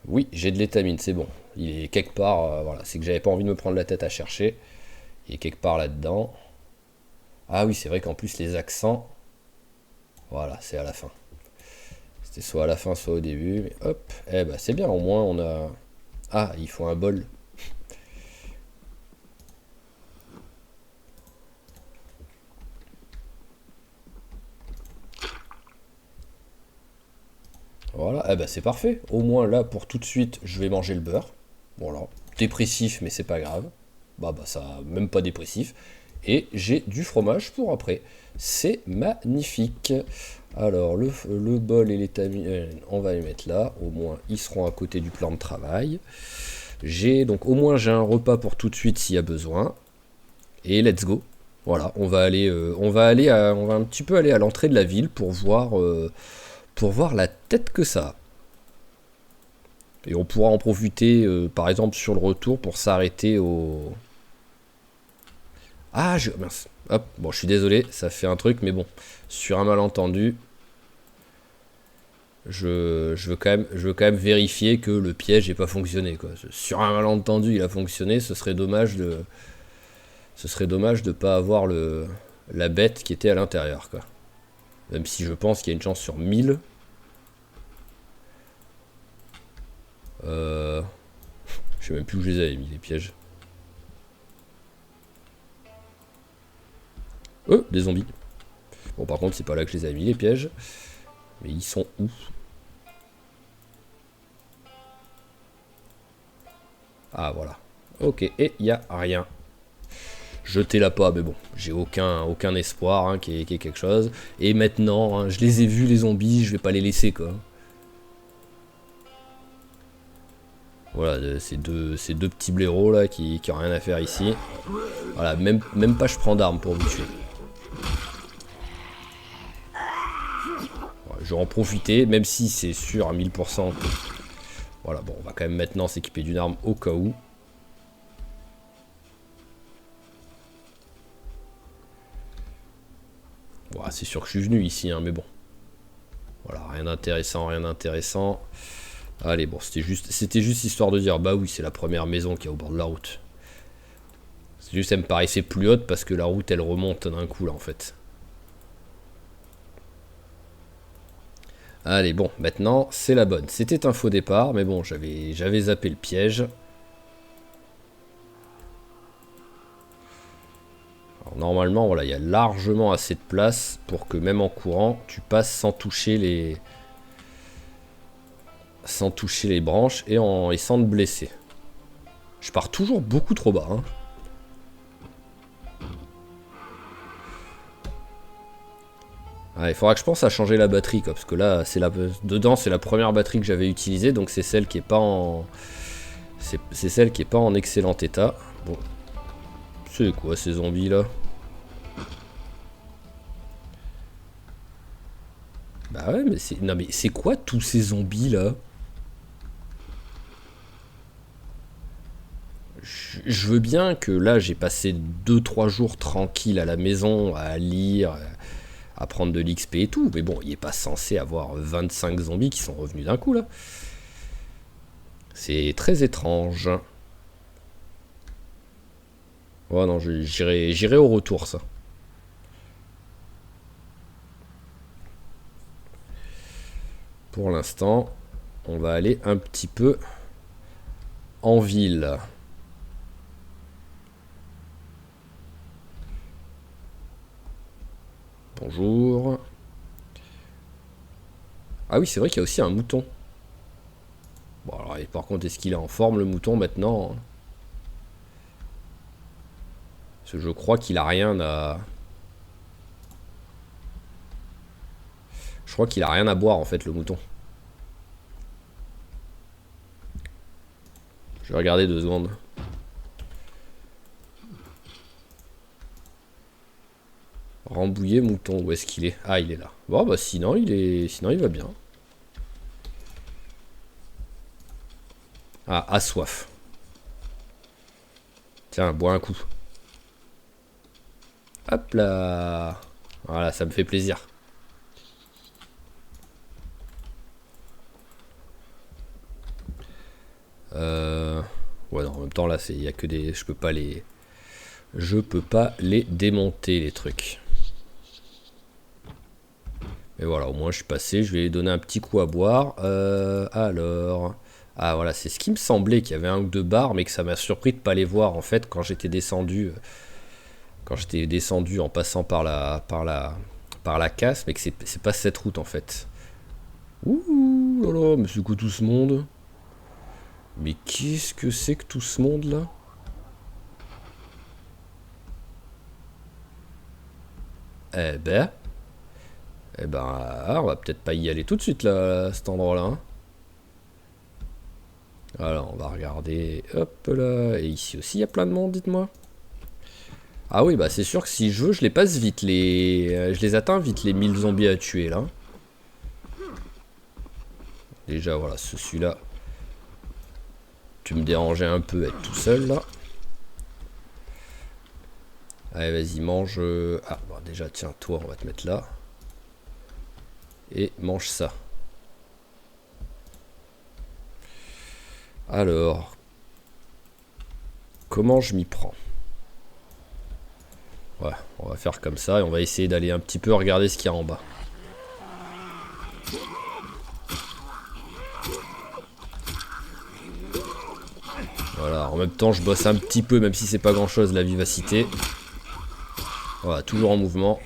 Oui, j'ai de l'étamine, c'est bon. Il est quelque part... voilà, c'est que j'avais pas envie de me prendre la tête à chercher. Il est quelque part là-dedans. Ah oui, c'est vrai qu'en plus, les accents... Voilà, c'est à la fin. C'était soit à la fin, soit au début. Mais hop, eh ben c'est bien, au moins on a... Ah, il faut un bol. Voilà, eh ben c'est parfait. Au moins là, pour tout de suite, je vais manger le beurre. Voilà, dépressif, mais c'est pas grave. Bah ça, même pas dépressif. Et j'ai du fromage pour après. C'est magnifique. Alors, le bol et l'étamine, on va les mettre là. Au moins, ils seront à côté du plan de travail. Donc au moins j'ai un repas pour tout de suite s'il y a besoin. Et let's go. Voilà, on va un petit peu aller à l'entrée de la ville pour voir la tête que ça a. Et on pourra en profiter, par exemple, sur le retour pour s'arrêter au... Ah, mince. Hop, bon, je suis désolé, ça fait un truc, mais bon. Sur un malentendu, je veux quand même vérifier que le piège n'ait pas fonctionné, quoi. Sur un malentendu, il a fonctionné, ce serait dommage de pas avoir la bête qui était à l'intérieur, quoi. Même si je pense qu'il y a une chance sur 1000. Je sais même plus où je les avais mis, les pièges. Des zombies. Bon, par contre, c'est pas là que je les avais mis, les pièges. Mais ils sont où? Ah, voilà. Ok, et il y a rien. Jetez-la pas, mais bon, j'ai aucun espoir hein, qu'il y ait quelque chose. Et maintenant, hein, je les ai vus, les zombies, je vais pas les laisser, quoi. Voilà, ces deux petits blaireaux là qui ont rien à faire ici. Voilà, même pas je prends d'armes pour vous tuer. Voilà, je vais en profiter, même si c'est sûr à 1000%. Voilà, bon, on va quand même maintenant s'équiper d'une arme au cas où. Voilà, c'est sûr que je suis venu ici, hein, mais bon. Voilà, rien d'intéressant, rien d'intéressant. Allez, bon, c'était juste histoire de dire, bah oui, c'est la première maison qui est au bord de la route. C'est juste, elle me paraissait plus haute parce que la route, elle remonte d'un coup, là, en fait. Allez, bon, maintenant, c'est la bonne. C'était un faux départ, mais bon, j'avais zappé le piège. Alors, normalement, voilà, il y a largement assez de place pour que même en courant, tu passes sans toucher les branches et sans te blesser. Je pars toujours beaucoup trop bas, hein. Ah, il faudra que je pense à changer la batterie, quoi, parce que là, dedans, c'est la première batterie que j'avais utilisée, donc c'est celle qui est pas en... C'est celle qui est pas en excellent état. Bon. C'est quoi ces zombies là? Bah ouais, mais c'est... Non mais c'est quoi tous ces zombies là? Je veux bien que là, j'ai passé 2-3 jours tranquille à la maison, à lire, à prendre de l'XP et tout, mais bon, il est pas censé avoir 25 zombies qui sont revenus d'un coup là. C'est très étrange. Oh non, j'irai au retour ça. Pour l'instant, on va aller un petit peu en ville. Bonjour. Ah oui, c'est vrai qu'il y a aussi un mouton. Bon, alors, et par contre, est-ce qu'il est en forme, le mouton, maintenant? Parce que je crois qu'il a rien à... Je crois qu'il a rien à boire, en fait, le mouton. Je vais regarder 2 secondes. Rambouillet mouton, où est-ce qu'il est? Ah, il est là. Bon, bah sinon, il va bien. Ah, a soif. Tiens, bois un coup. Hop là. Voilà, ça me fait plaisir. Ouais, non, en même temps, là, il y a que des... Je peux pas les démonter, les trucs. Mais voilà, au moins, je suis passé. Je vais lui donner un petit coup à boire. Alors... Ah, voilà, c'est ce qui me semblait, qu'il y avait un ou deux bars, mais que ça m'a surpris de pas les voir, en fait, quand j'étais descendu... Quand j'étais descendu en passant par la casse, mais que c'est pas cette route, en fait. Ouh là là, mais c'est quoi tout ce monde? Mais qu'est-ce que c'est que tout ce monde là? Eh ben, on va peut-être pas y aller tout de suite là, à cet endroit-là. Hein. Alors, on va regarder. Hop là. Et ici aussi, il y a plein de monde, dites-moi. Ah oui, bah c'est sûr que si je veux, je les passe vite. Je les atteins vite, les 1000 zombies à tuer là. Déjà, voilà, celui-là. Tu me dérangeais un peu être tout seul là. Allez, vas-y, mange. Ah, bon, déjà, tiens, toi, on va te mettre là. Et mange ça. Alors, comment je m'y prends? Ouais, on va faire comme ça et on va essayer d'aller un petit peu regarder ce qu'il y a en bas. Voilà, en même temps je bosse un petit peu, même si c'est pas grand chose, la vivacité. Voilà, toujours en mouvement.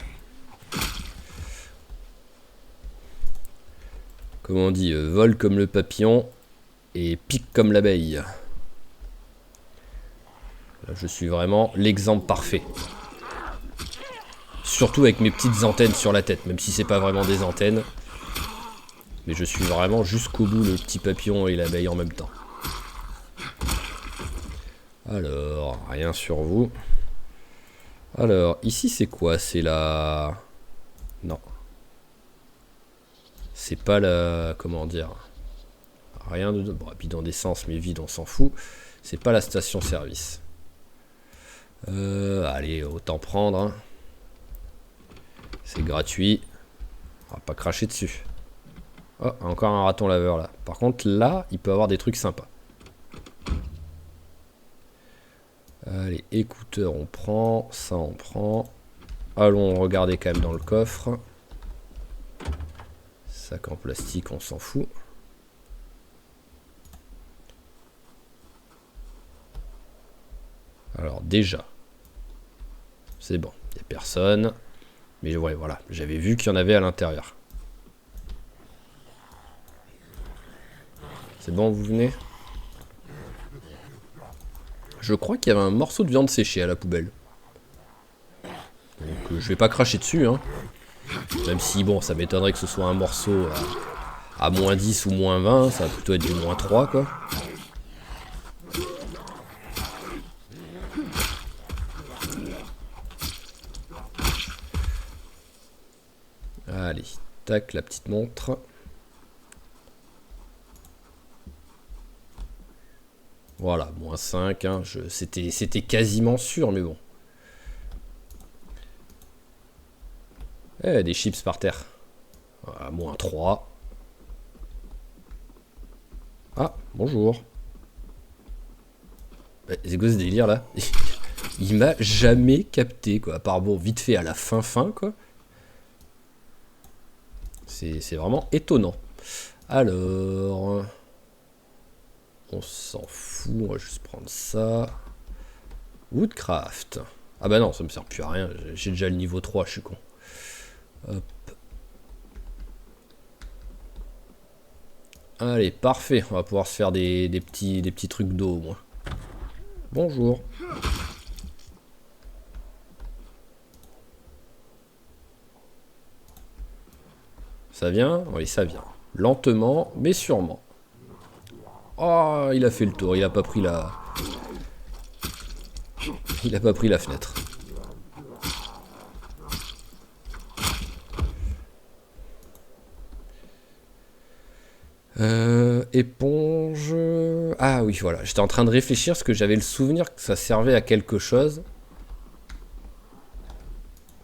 Comme on dit, vole comme le papillon et pique comme l'abeille. Là, je suis vraiment l'exemple parfait. Surtout avec mes petites antennes sur la tête, même si c'est pas vraiment des antennes. Mais je suis vraiment jusqu'au bout le petit papillon et l'abeille en même temps. Alors, rien sur vous. Alors, ici c'est quoi? C'est la... Non. C'est pas la... Comment dire? Rien de... Bon, bidon d'essence, mais vide, on s'en fout. C'est pas la station-service. Allez, autant prendre. Hein. C'est gratuit. On va pas cracher dessus. Oh, encore un raton laveur là. Par contre, là, il peut avoir des trucs sympas. Allez, écouteurs, on prend. Ça, on prend. Allons regarder quand même dans le coffre. Sac en plastique, on s'en fout. Alors, déjà. C'est bon, il n'y a personne. Mais ouais, voilà, j'avais vu qu'il y en avait à l'intérieur. C'est bon, vous venez? Je crois qu'il y avait un morceau de viande séchée à la poubelle. Donc je vais pas cracher dessus, hein. Même si, bon, ça m'étonnerait que ce soit un morceau à moins 10 ou moins 20. Ça va plutôt être du moins 3, quoi. Allez, tac, la petite montre. Voilà, moins 5, hein, c'était quasiment sûr, mais bon. Eh, des chips par terre. Voilà, moins 3. Ah, bonjour. C'est quoi ce délire là? Il m'a jamais capté, quoi. À part, bon, vite fait à la fin, quoi. C'est vraiment étonnant. Alors, on s'en fout, on va juste prendre ça. Woodcraft. Ah bah non, ça me sert plus à rien, j'ai déjà le niveau 3, je suis con. Hop. Allez, parfait, on va pouvoir se faire des petits trucs d'eau au moins. Bonjour. Ça vient? Oui, ça vient. Lentement, mais sûrement. Oh, il a fait le tour, il a pas pris la... Il a pas pris la fenêtre. Éponge... Ah oui, voilà. J'étais en train de réfléchir parce que j'avais le souvenir que ça servait à quelque chose.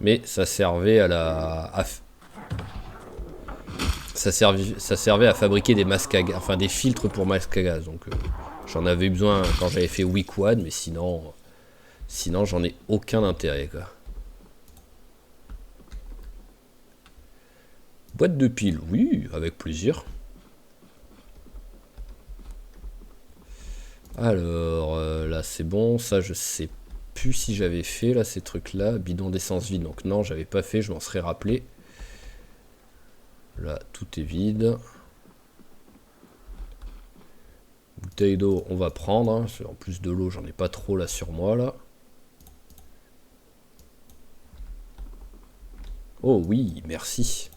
Mais ça servait à la... Ça servait à fabriquer des masques à gaz, enfin des filtres pour masques à gaz. Donc j'en avais besoin quand j'avais fait Weekwad, mais sinon j'en ai aucun intérêt quoi. Boîte de piles, oui, avec plaisir. Alors là c'est bon, ça je sais plus si j'avais fait là ces trucs là, bidon d'essence vide, donc non j'avais pas fait, je m'en serais rappelé. Là tout est vide. Bouteille d'eau on va prendre, hein. En plus de l'eau j'en ai pas trop là sur moi là. Oh oui, merci.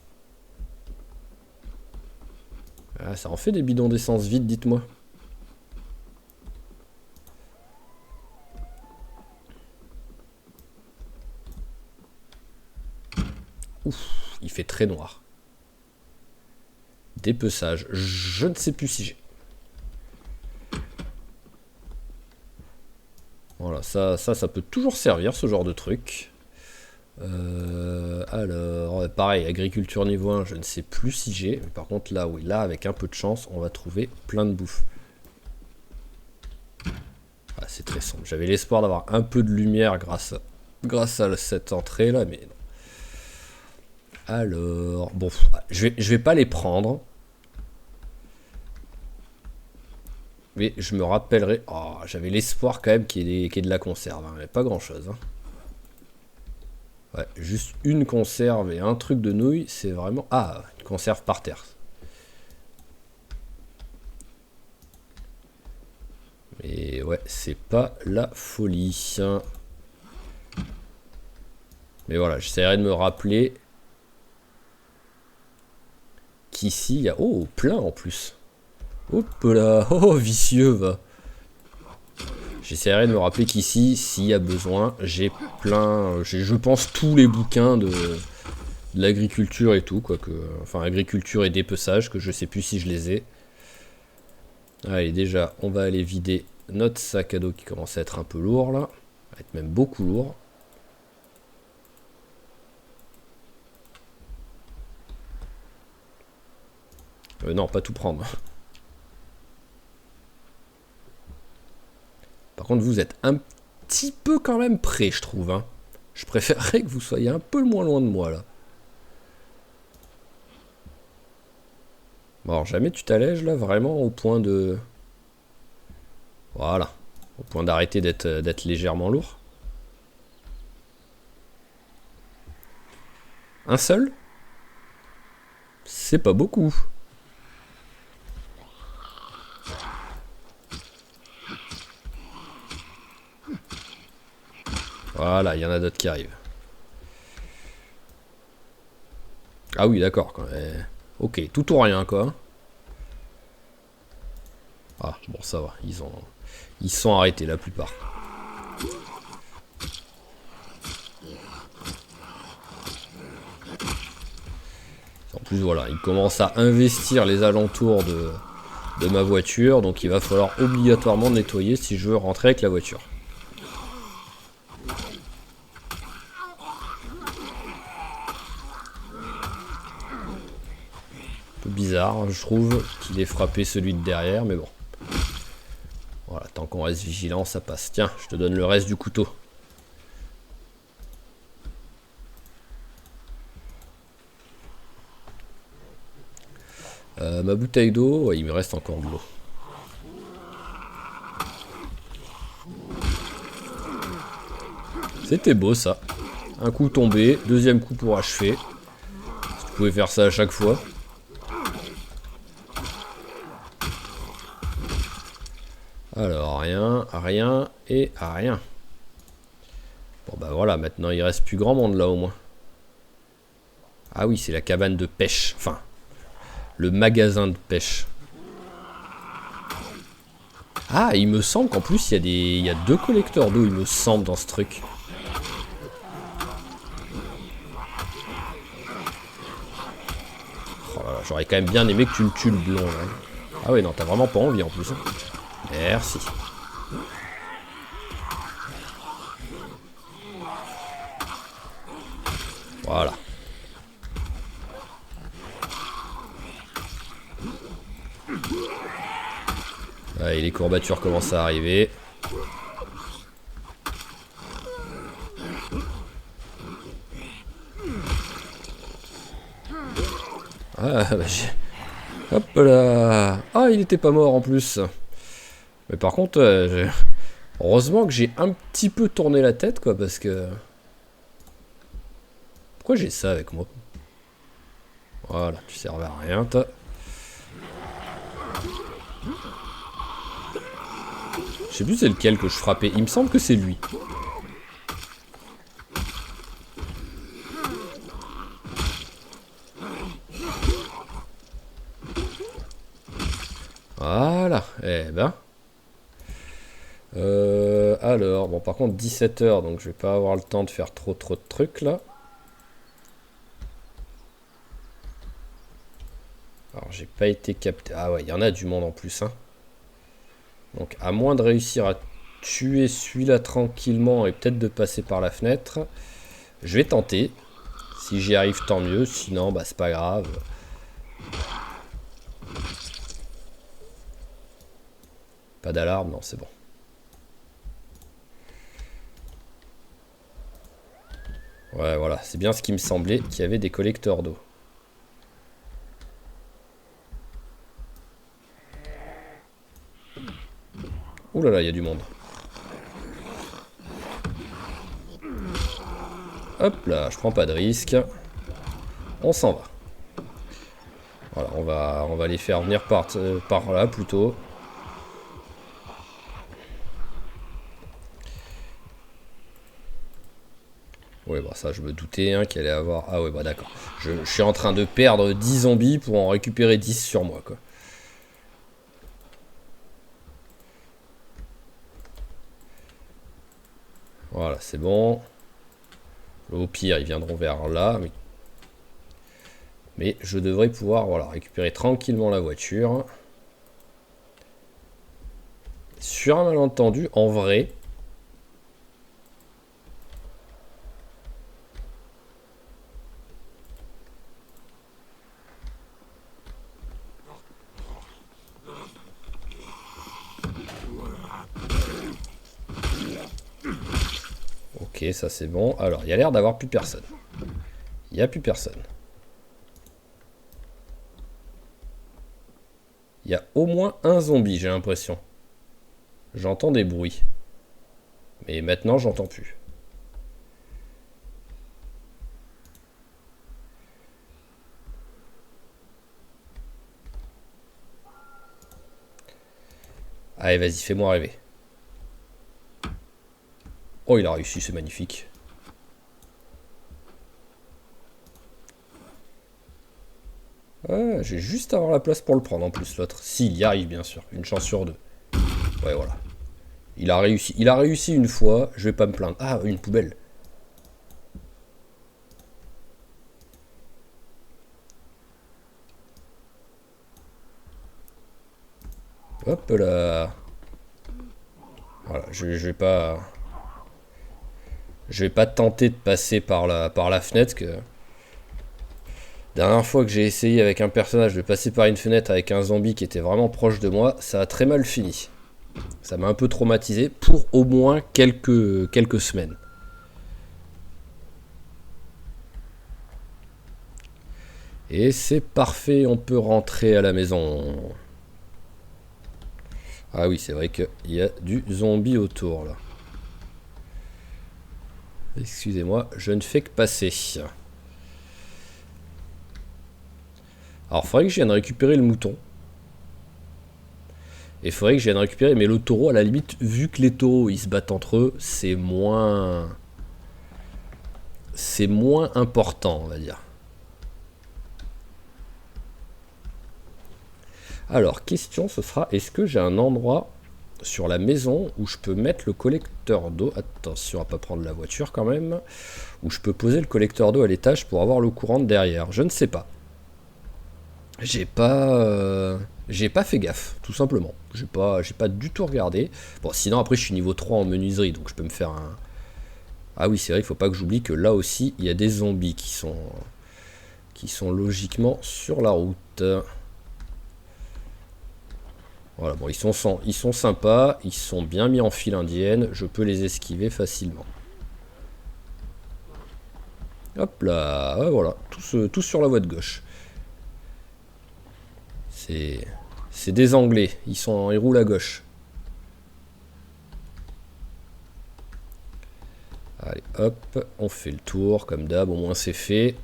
Ah, ça en fait des bidons d'essence vides, dites-moi. Ouf, il fait très noir. Dépeçage, je ne sais plus si j'ai. Voilà, ça peut toujours servir, ce genre de truc. Alors, pareil, agriculture niveau 1, je ne sais plus si j'ai. Mais par contre, là, oui, là, avec un peu de chance, on va trouver plein de bouffe. Ah, c'est très sombre. J'avais l'espoir d'avoir un peu de lumière grâce à cette entrée là, mais non. Alors, bon, je vais pas les prendre. Mais je me rappellerai. Oh, j'avais l'espoir quand même qu'il y ait de la conserve. Hein. Mais pas grand chose. Hein. Ouais, juste une conserve et un truc de nouilles, c'est vraiment. Ah, une conserve par terre. Mais ouais, c'est pas la folie. Mais voilà, j'essaierai de me rappeler qu'ici, il y a... Oh, plein en plus. Hop là, oh, vicieux, va. J'essaierai de me rappeler qu'ici, s'il y a besoin, j'ai plein... J'ai, je pense, tous les bouquins de l'agriculture et tout, quoi. Enfin, agriculture et dépeçage, que je sais plus si je les ai. Allez, déjà, on va aller vider notre sac à dos qui commence à être un peu lourd, là. Va être même beaucoup lourd. Non, pas tout prendre. Par contre, vous êtes un petit peu quand même près, je trouve. Hein. Je préférerais que vous soyez un peu moins loin de moi, là. Bon, alors, jamais tu t'allèges, là, vraiment, au point de... Voilà. Au point d'arrêter d'être légèrement lourd. Un seul? C'est pas beaucoup. Voilà, il y en a d'autres qui arrivent. Ah oui, d'accord. Ok, tout ou rien, quoi. Ah, bon, ça va. Ils sont arrêtés, la plupart. En plus, voilà, ils commencent à investir les alentours de ma voiture, donc il va falloir obligatoirement nettoyer si je veux rentrer avec la voiture. Un peu bizarre, hein, je trouve, qu'il ait frappé celui de derrière, mais bon. Voilà, tant qu'on reste vigilant, ça passe. Tiens, je te donne le reste du couteau. Ma bouteille d'eau, ouais, il me reste encore de l'eau. C'était beau ça. Un coup tombé, deuxième coup pour achever. Vous pouvez faire ça à chaque fois. Alors, rien, rien et rien. Bon bah voilà, maintenant il reste plus grand monde là au moins. Ah oui, c'est la cabane de pêche. Enfin, le magasin de pêche. Ah, il me semble qu'en plus il y a 2 collecteurs d'eau, il me semble, dans ce truc. Oh là là, j'aurais quand même bien aimé que tu le tues le blond. Là. Ah ouais, non, t'as vraiment pas envie en plus. Hein. Merci. Voilà. Allez, les courbatures commencent à arriver. Ah, bah hop là. Ah, il était pas mort en plus. Mais par contre, heureusement que j'ai un petit peu tourné la tête, quoi, parce que... Pourquoi j'ai ça avec moi? Voilà, tu servais à rien, toi. Je sais plus c'est lequel que je frappais. Il me semble que c'est lui. Voilà. Eh ben. Alors, bon, par contre, 17 h, donc je vais pas avoir le temps de faire trop de trucs là. Alors, j'ai pas été capté. Ah ouais, il y en a du monde en plus, hein. Donc, à moins de réussir à tuer celui-là tranquillement et peut-être de passer par la fenêtre, je vais tenter. Si j'y arrive, tant mieux. Sinon, bah, c'est pas grave. Pas d'alarme, non, c'est bon. Ouais, voilà, c'est bien ce qui me semblait, qu'il y avait des collecteurs d'eau. Ouh là là, il y a du monde. Hop là, je prends pas de risque. On s'en va. Voilà, on va les faire venir par là plutôt. Ouais, bah ça, je me doutais hein, qu'elle allait avoir... Ah ouais, bah d'accord. Je suis en train de perdre 10 zombies pour en récupérer 10 sur moi, quoi. Voilà, c'est bon. Au pire, ils viendront vers là. Mais je devrais pouvoir voilà, récupérer tranquillement la voiture. Sur un malentendu, en vrai... Ok, ça c'est bon. Alors, il y a l'air d'avoir plus personne. Il n'y a plus personne. Il y a au moins un zombie, j'ai l'impression. J'entends des bruits. Mais maintenant, j'entends plus. Allez, vas-y, fais-moi rêver. Oh, il a réussi, c'est magnifique. Ouais, j'ai juste à avoir la place pour le prendre en plus, l'autre. S'il y arrive, bien sûr. Une chance sur 2. Ouais, voilà. Il a réussi. Il a réussi une fois, je vais pas me plaindre. Ah, une poubelle. Hop là. Voilà, je vais pas... Je vais pas tenter de passer par la fenêtre que... Dernière fois que j'ai essayé avec un personnage de passer par une fenêtre avec un zombie qui était vraiment proche de moi, ça a très mal fini. Ça m'a un peu traumatisé pour au moins quelques semaines. Et c'est parfait, on peut rentrer à la maison. Ah oui, c'est vrai qu'il y a du zombie autour là. Excusez-moi, je ne fais que passer. Alors, il faudrait que je vienne récupérer le mouton. Et il faudrait que je vienne récupérer. Mais le taureau, à la limite, vu que les taureaux ils se battent entre eux, c'est moins. C'est moins important, on va dire. Alors, question, ce sera est-ce que j'ai un endroit sur la maison où je peux mettre le collecteur d'eau? Attention à pas prendre la voiture quand même. Où je peux poser le collecteur d'eau à l'étage pour avoir l'eau courante derrière. Je ne sais pas. J'ai pas fait gaffe, tout simplement. J'ai pas du tout regardé. Bon, sinon après je suis niveau 3 en menuiserie, donc je peux me faire un. Ah oui, c'est vrai, il faut pas que j'oublie que là aussi il y a des zombies qui sont logiquement sur la route. Voilà, bon, ils sont sympas, ils sont bien mis en file indienne, je peux les esquiver facilement. Hop là, ouais, voilà, tous sur la voie de gauche. C'est des Anglais, ils roulent à gauche. Allez, hop, on fait le tour, comme d'hab, au moins c'est fait.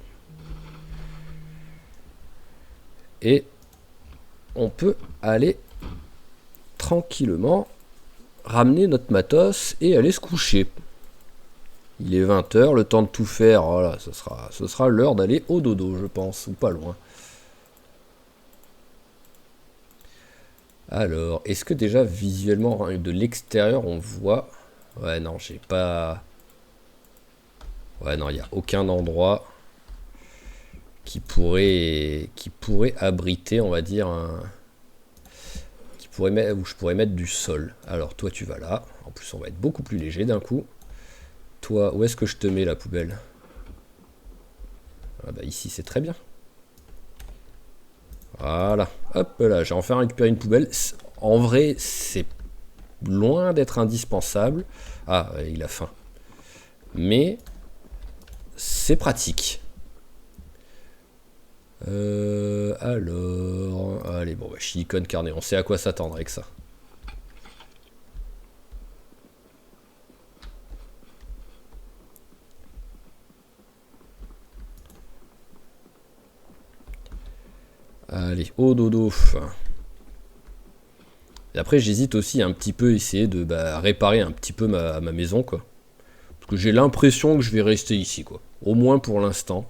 Et on peut aller tranquillement ramener notre matos et aller se coucher. Il est 20h, le temps de tout faire, voilà, ce sera l'heure d'aller au dodo, je pense, ou pas loin. Alors, est-ce que déjà visuellement de l'extérieur on voit... Ouais, non, j'ai pas... Ouais, non, il n'y a aucun endroit qui pourrait abriter, on va dire, où je pourrais mettre du sol. Alors, toi, tu vas là. En plus, on va être beaucoup plus léger d'un coup. Toi, où est-ce que je te mets la poubelle? Ah bah ici, c'est très bien. Voilà. Hop là, j'ai enfin récupéré une poubelle. En vrai, c'est loin d'être indispensable. Ah, il a faim. Mais c'est pratique. Alors... Allez, bon, bah, silicone carnet. On sait à quoi s'attendre avec ça. Allez, au dodo. Et après, j'hésite aussi un petit peu essayer de réparer un petit peu ma maison, quoi. Parce que j'ai l'impression que je vais rester ici, quoi. Au moins pour l'instant.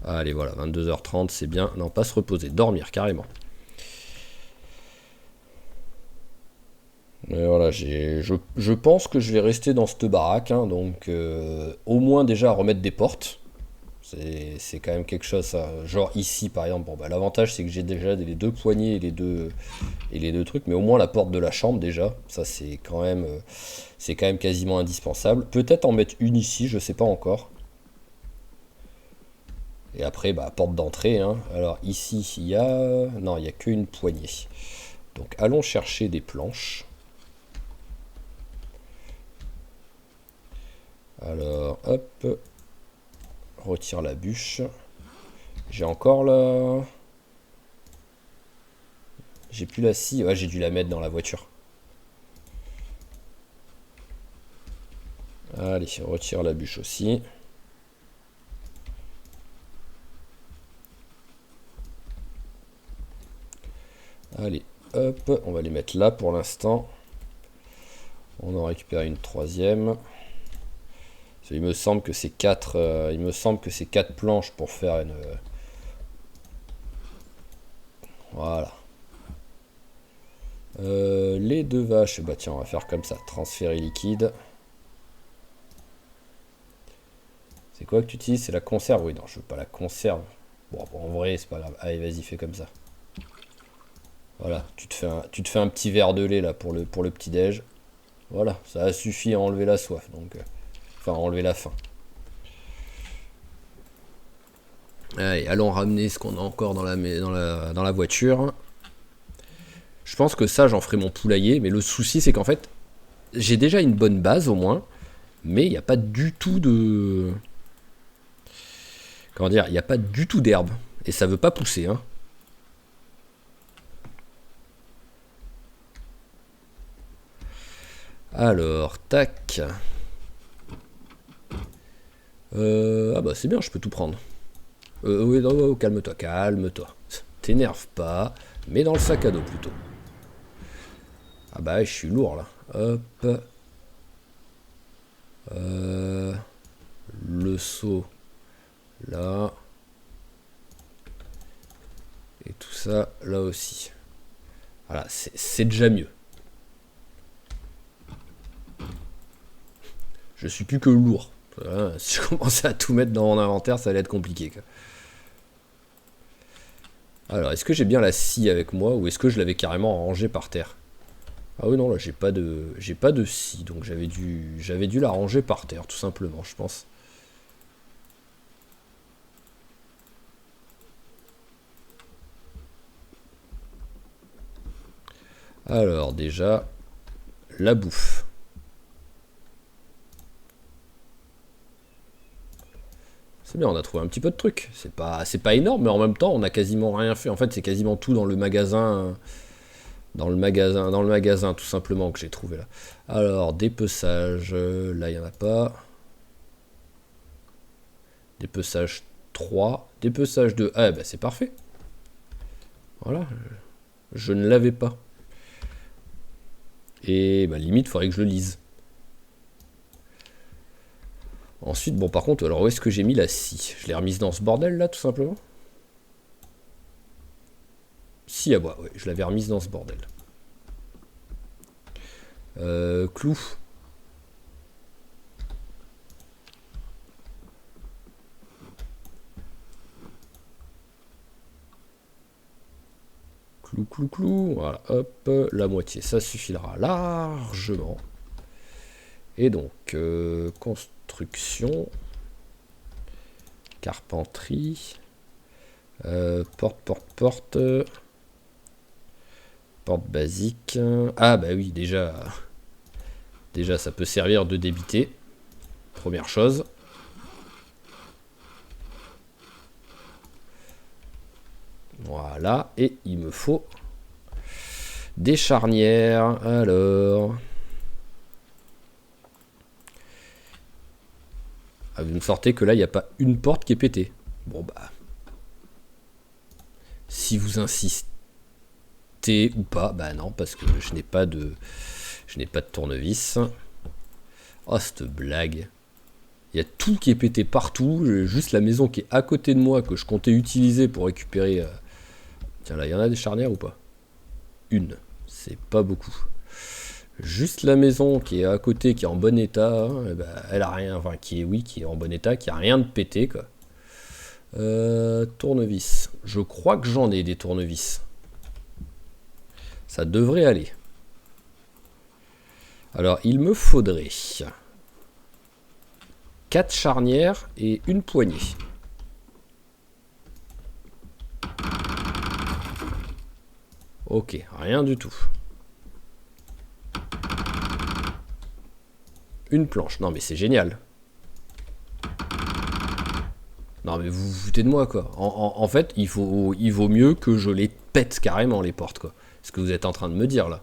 Allez, voilà, 22h30, c'est bien. Non, pas se reposer, dormir, carrément. Et voilà, je pense que je vais rester dans cette baraque, hein, donc au moins déjà remettre des portes. C'est quand même quelque chose, ça. Genre ici par exemple, bon, bah, l'avantage c'est que j'ai déjà les deux poignées et les deux trucs, mais au moins la porte de la chambre déjà, ça c'est quand même quasiment indispensable. Peut-être en mettre une ici, je sais pas encore. Et après, bah, porte d'entrée, hein. Alors ici, il y a... Non, il n'y a qu'une poignée. Donc allons chercher des planches. Alors, hop. Retire la bûche. J'ai encore la... J'ai plus la scie. Ouais, j'ai dû la mettre dans la voiture. Allez, retire la bûche aussi. Allez, hop, on va les mettre là pour l'instant. On en récupère une troisième. Il me semble que c'est 4 planches pour faire une... Voilà. Les deux vaches, bah tiens, on va faire comme ça, transférer liquide. C'est quoi que tu utilises? C'est la conserve? Oui, non, je veux pas la conserve. Bon, en vrai, c'est pas grave. Allez, vas-y, fais comme ça. Voilà, tu te fais un petit verre de lait là pour le petit-déj. Voilà, ça a suffi à enlever la soif, donc... Enfin, enlever la faim. Allez, allons ramener ce qu'on a encore dans la voiture. Je pense que ça, j'en ferai mon poulailler, mais le souci, c'est qu'en fait, j'ai déjà une bonne base au moins, mais il n'y a pas du tout de... Comment dire, il n'y a pas du tout d'herbe. Et ça veut pas pousser, hein. Alors, tac. Ah bah c'est bien, je peux tout prendre. Oui, non, calme-toi, calme-toi. T'énerve pas, mets dans le sac à dos plutôt. Ah bah je suis lourd là. Hop. Le seau là. Et tout ça là aussi. Voilà, c'est déjà mieux. Je suis plus que lourd. Voilà, si je commençais à tout mettre dans mon inventaire, ça allait être compliqué, quoi. Alors, est-ce que j'ai bien la scie avec moi ou est-ce que je l'avais carrément rangée par terre? Ah oui, non, là, j'ai pas de scie, donc j'avais dû la ranger par terre, tout simplement, je pense. Alors, déjà, la bouffe. C'est bien, on a trouvé un petit peu de trucs. C'est pas énorme, mais en même temps, on a quasiment rien fait. En fait, c'est quasiment tout dans le magasin. Dans le magasin, tout simplement, que j'ai trouvé là. Alors, dépeçage, là, il n'y en a pas. Dépeçage 3. Dépeçage 2. Ah, bah, c'est parfait. Voilà. Je ne l'avais pas. Et, bah, limite, il faudrait que je le lise. Ensuite, bon, par contre, alors où est-ce que j'ai mis la scie? Je l'ai remise dans ce bordel là, tout simplement. Scie à bois, oui, je l'avais remise dans ce bordel. Clou. Clou, clou, clou. Voilà, hop, la moitié, ça suffira largement. Et donc, construction. Carpenterie. Porte. Porte basique. Ah bah oui, déjà, ça peut servir de débiter. Première chose. Voilà, et il me faut des charnières. Alors, ah, vous me sortez que là, il n'y a pas une porte qui est pétée. Bon bah, si vous insistez ou pas, bah non, parce que je n'ai pas de tournevis. Oh, cette blague. Il y a tout qui est pété partout, juste la maison qui est à côté de moi que je comptais utiliser pour récupérer. Tiens, là, il y en a des charnières ou pas? Une, c'est pas beaucoup. Juste la maison qui est à côté, qui est en bon état, hein, eh ben, elle a rien, enfin qui est en bon état, qui a rien de pété quoi. Tournevis. Je crois que j'en ai des tournevis. Ça devrait aller. Alors, il me faudrait 4 charnières et une poignée. Ok, rien du tout. Une planche. Non mais c'est génial. Non mais vous vous foutez de moi quoi. En fait, il vaut mieux que je les pète carrément les portes quoi. Ce que vous êtes en train de me dire là.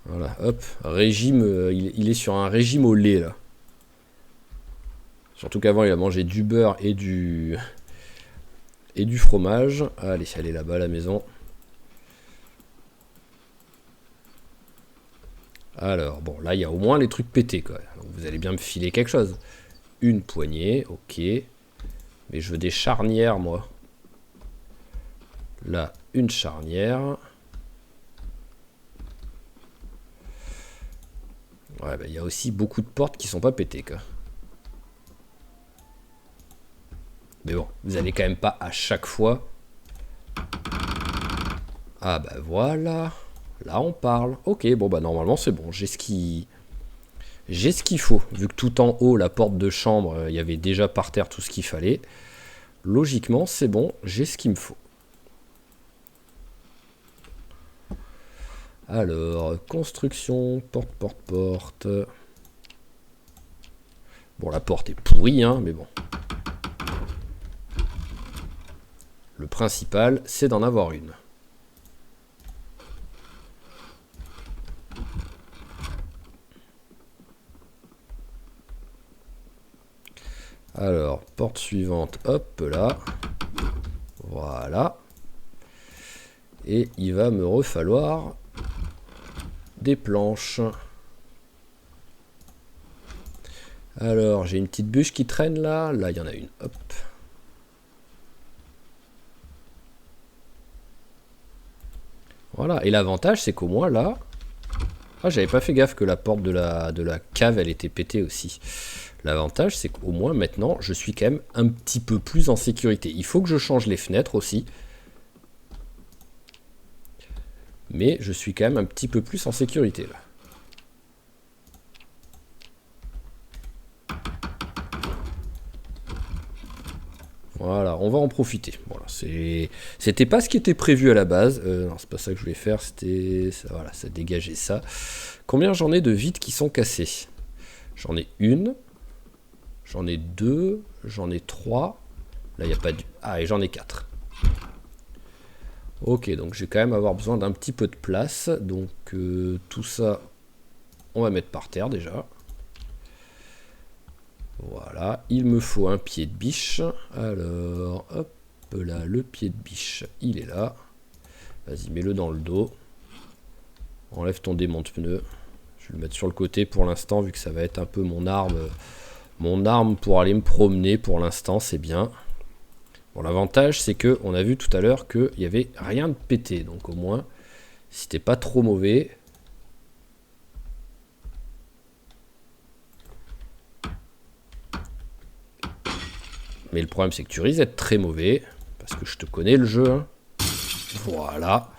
Voilà, hop, régime, il est sur un régime au lait là. Surtout qu'avant il a mangé du beurre et du fromage. Allez, allez là-bas à la maison. Alors, bon, là, il y a au moins les trucs pétés, quoi. Donc, vous allez bien me filer quelque chose. Une poignée, ok. Mais je veux des charnières, moi. Là, une charnière. Ouais, bah, il y a aussi beaucoup de portes qui sont pas pétées, quoi. Mais bon, vous allez quand même pas à chaque fois. Ah, bah voilà. Là, on parle. Ok, bon, bah normalement, c'est bon. J'ai ce qu'il faut. Vu que tout en haut, la porte de chambre, il y avait déjà par terre tout ce qu'il fallait. Logiquement, c'est bon. J'ai ce qu'il me faut. Alors, construction, porte, porte, porte. Bon, la porte est pourrie, hein, mais bon. Le principal, c'est d'en avoir une. Alors, porte suivante, hop là. Voilà. Et il va me refalloir des planches. Alors, j'ai une petite bûche qui traîne là. Là, il y en a une. Hop. Voilà. Et l'avantage, c'est qu'au moins là... Ah, j'avais pas fait gaffe que la porte de la cave, elle était pétée aussi. L'avantage, c'est qu'au moins maintenant, je suis quand même un petit peu plus en sécurité. Il faut que je change les fenêtres aussi. Mais je suis quand même un petit peu plus en sécurité là. Voilà, on va en profiter. Voilà, c'était pas ce qui était prévu à la base. Non, c'est pas ça que je voulais faire. C'était... Voilà, ça dégageait ça. Combien j'en ai de vitres qui sont cassées? J'en ai une. J'en ai deux. J'en ai trois. Là, il n'y a pas de... Ah, et j'en ai quatre. Ok, donc je vais quand même avoir besoin d'un petit peu de place. Donc tout ça, on va mettre par terre déjà. Voilà, il me faut un pied de biche. Alors, hop là, le pied de biche, il est là. Vas-y, mets-le dans le dos. Enlève ton démonte-pneu. Je vais le mettre sur le côté pour l'instant, vu que ça va être un peu mon arme pour aller me promener pour l'instant, c'est bien. Bon, l'avantage, c'est que on a vu tout à l'heure qu'il n'y avait rien de pété. Donc au moins, si c'était pas trop mauvais... Mais le problème, c'est que tu risques d'être très mauvais. Parce que je te connais le jeu. Hein. Voilà.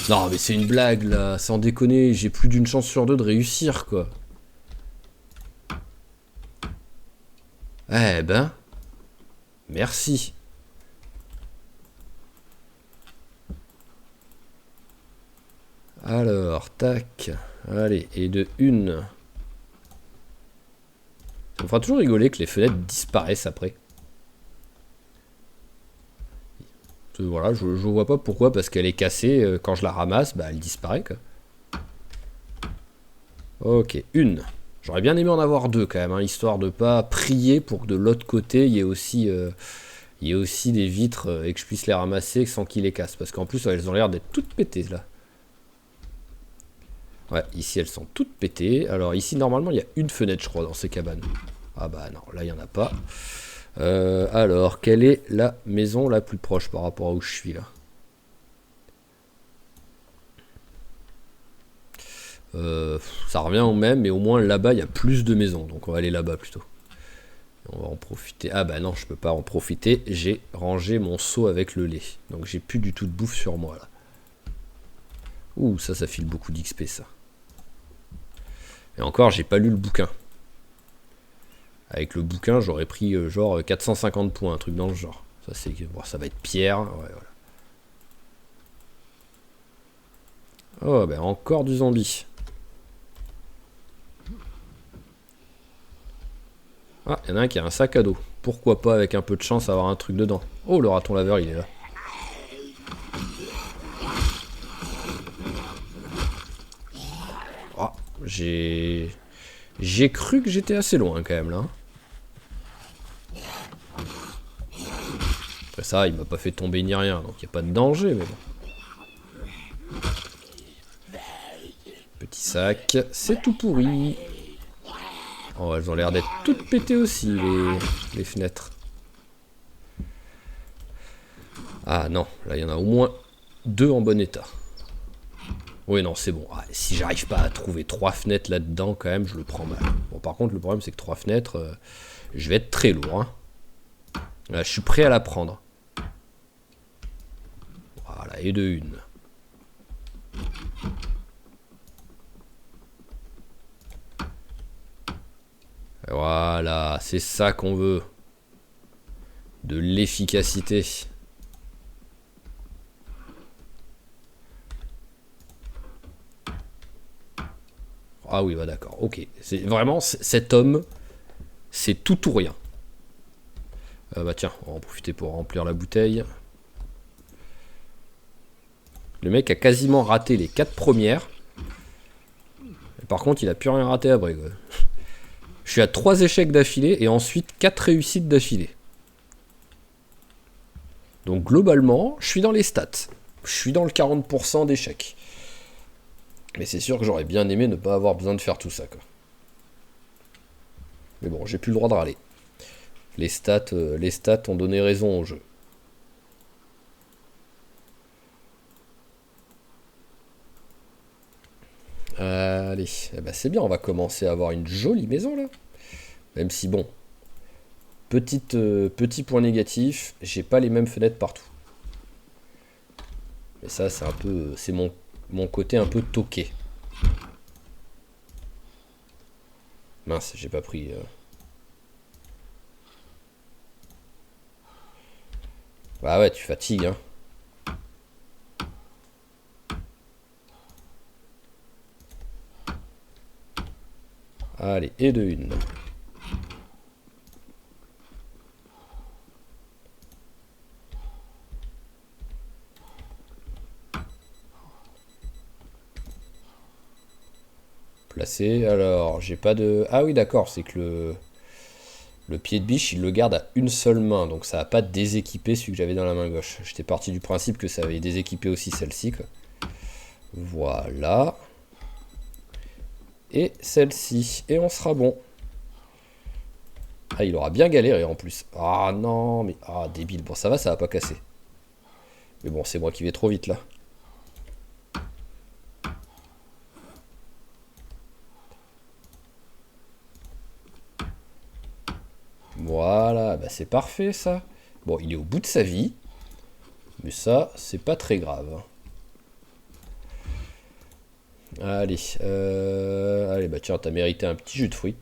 Non, mais c'est une blague, là. Sans déconner, j'ai plus d'une chance sur deux de réussir, quoi. Eh ben. Merci. Alors, tac. Allez, et de une... Ça me fera toujours rigoler que les fenêtres disparaissent après. Voilà, je vois pas pourquoi, parce qu'elle est cassée, quand je la ramasse, bah elle disparaît quoi. Ok, une. J'aurais bien aimé en avoir deux quand même, hein, histoire de pas prier pour que de l'autre côté il y ait aussi des vitres et que je puisse les ramasser sans qu'ils les cassent. Parce qu'en plus elles ont l'air d'être toutes pétées là. Ouais, ici elles sont toutes pétées. Alors ici normalement il y a une fenêtre je crois dans ces cabanes. Ah bah non, là il n'y en a pas. Alors, quelle est la maison la plus proche par rapport à où je suis là? Ça revient au même, mais au moins là-bas il y a plus de maisons. Donc on va aller là-bas plutôt. On va en profiter. Ah bah non, je peux pas en profiter. J'ai rangé mon seau avec le lait. Donc j'ai plus du tout de bouffe sur moi là. Ouh, ça file beaucoup d'XP ça. Et encore, j'ai pas lu le bouquin. Avec le bouquin, j'aurais pris genre 450 points, un truc dans le genre. Ça, bon, ça va être pierre. Ouais, voilà. Oh, ben encore du zombie. Ah, il y en a un qui a un sac à dos. Pourquoi pas, avec un peu de chance, avoir un truc dedans. Oh, le raton laveur, il est là. Oh, j'ai cru que j'étais assez loin quand même là. Après ça, il m'a pas fait tomber ni rien, donc il n'y a pas de danger, mais bon. Petit sac, c'est tout pourri. Oh, elles ont l'air d'être toutes pétées aussi, les fenêtres. Ah non, là il y en a au moins deux en bon état. Oui, non, c'est bon. Ah, si j'arrive pas à trouver 3 fenêtres là-dedans, quand même, je le prends mal. Bon, par contre, le problème, c'est que 3 fenêtres, je vais être très lourd. Hein. Là, je suis prêt à la prendre. Voilà, et de une. Voilà, c'est ça qu'on veut. De l'efficacité. Ah oui, bah d'accord, ok. C'est vraiment, cet homme, c'est tout ou rien. Bah tiens, on va en profiter pour remplir la bouteille. Le mec a quasiment raté les 4 premières. Et par contre, il a plus rien raté après, quoi. Je suis à 3 échecs d'affilée et ensuite 4 réussites d'affilée. Donc globalement, je suis dans les stats. Je suis dans le 40% d'échecs. Mais c'est sûr que j'aurais bien aimé ne pas avoir besoin de faire tout ça, quoi. Mais bon, j'ai plus le droit de râler. Les stats ont donné raison au jeu. Allez, eh ben c'est bien, on va commencer à avoir une jolie maison là. Même si bon, petit point négatif, j'ai pas les mêmes fenêtres partout. Mais ça c'est un peu, c'est mon côté un peu toqué. Mince, j'ai pas pris. Bah ouais, tu fatigues hein. Allez, et de une. Placé, alors j'ai pas de... Ah oui d'accord, c'est que le pied de biche il le garde à une seule main, donc ça va pas déséquipé celui que j'avais dans la main gauche. J'étais parti du principe que ça avait déséquipé aussi celle-ci, quoi. Voilà. Et celle-ci, et on sera bon. Ah, il aura bien galéré en plus. Ah non, mais... Ah, débile. Bon, ça va pas casser. Mais bon, c'est moi qui vais trop vite, là. Voilà, bah c'est parfait, ça. Bon, il est au bout de sa vie. Mais ça, c'est pas très grave. Allez, allez, bah tiens, t'as mérité un petit jus de fruits.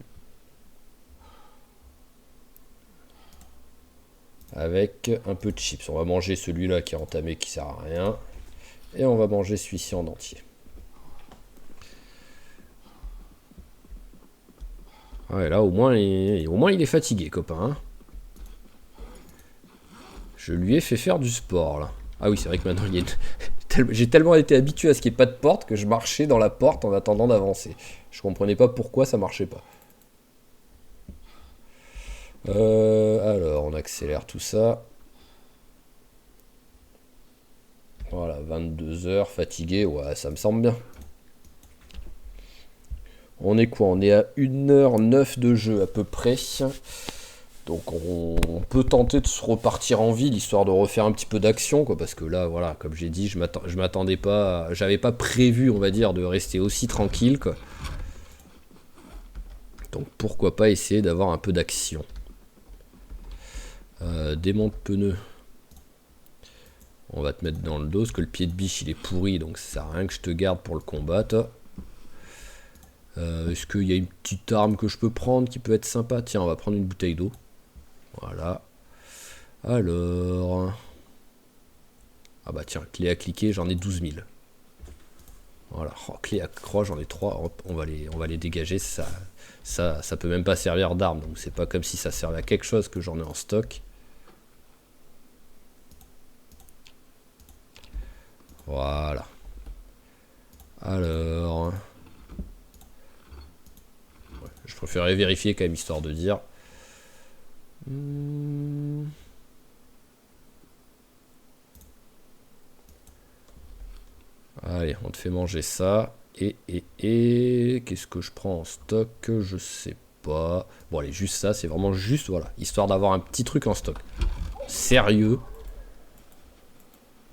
Avec un peu de chips. On va manger celui-là qui est entamé, qui sert à rien. Et on va manger celui-ci en entier. Ouais, là, au moins, il est fatigué, copain. Hein. Je lui ai fait faire du sport, là. Ah oui, c'est vrai que maintenant, j'ai tellement été habitué à ce qu'il n'y ait pas de porte que je marchais dans la porte en attendant d'avancer. Je comprenais pas pourquoi ça marchait pas. Alors, on accélère tout ça. Voilà, 22 heures, fatigué. Ouais, ça me semble bien. On est quoi? On est à 1h09 de jeu à peu près. Donc on peut tenter de se repartir en ville histoire de refaire un petit peu d'action, quoi, parce que là, voilà, comme j'ai dit, je m'attendais pas, j'avais pas prévu, on va dire, de rester aussi tranquille, quoi. Donc pourquoi pas essayer d'avoir un peu d'action. Démonte pneus. On va te mettre dans le dos, parce que le pied de biche il est pourri, donc ça sert à rien que je te garde pour le combat, toi. Est-ce qu'il y a une petite arme que je peux prendre qui peut être sympa? Tiens, on va prendre une bouteille d'eau. Voilà. Alors... Ah bah tiens, clé à cliquer, j'en ai 12 000. Voilà, oh, clé à croix, j'en ai 3. Hop, on va les dégager. Ça peut même pas servir d'arme, donc c'est pas comme si ça servait à quelque chose que j'en ai en stock. Voilà. Alors... Ouais, je préférais vérifier quand même, histoire de dire... Allez, on te fait manger ça. Et qu'est-ce que je prends en stock? Je sais pas. Bon, allez, juste ça, c'est vraiment juste, voilà, histoire d'avoir un petit truc en stock. Sérieux?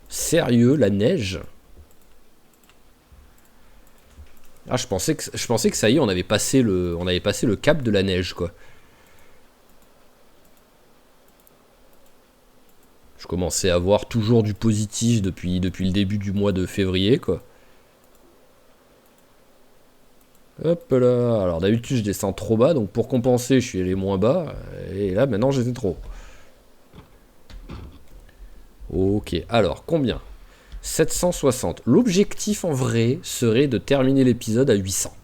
Sérieux, la neige? Ah, je pensais que ça y est, on avait passé le cap de la neige, quoi. Je commençais à voir toujours du positif depuis le début du mois de février, quoi. Hop là. Alors d'habitude je descends trop bas, donc pour compenser je suis allé moins bas. Et là maintenant j'étais trop. Ok, alors combien? 760. L'objectif en vrai serait de terminer l'épisode à 800.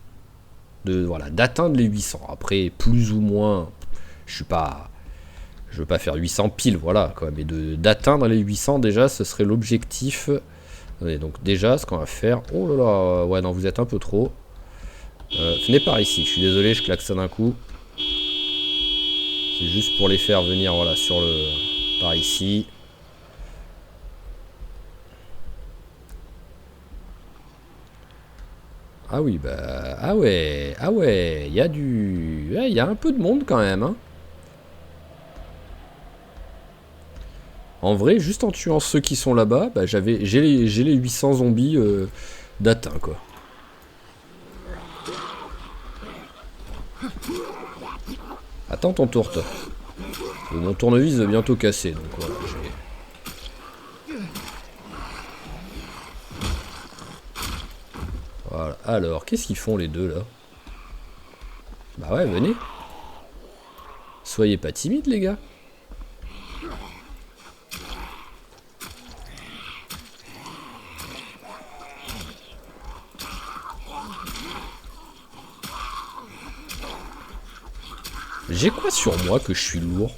voilà, d'atteindre les 800. Après, plus ou moins, je veux pas faire 800 piles, voilà, quoi, mais d'atteindre les 800 déjà, ce serait l'objectif. Et donc déjà, ce qu'on va faire... Oh là là, ouais, non, vous êtes un peu trop. Venez par ici, je suis désolé, je claque ça d'un coup. C'est juste pour les faire venir, voilà, par ici. Ah oui, bah... Ah ouais, il y a du... Ouais, il y a un peu de monde quand même, hein. En vrai, juste en tuant ceux qui sont là-bas, bah, j'ai les 800 zombies d'atteint, quoi. Attends ton tour, toi. Mon tournevis va bientôt casser, donc voilà, Voilà. Alors, qu'est-ce qu'ils font les deux, là? Bah ouais, venez. Soyez pas timides, les gars. J'ai quoi sur moi que je suis lourd?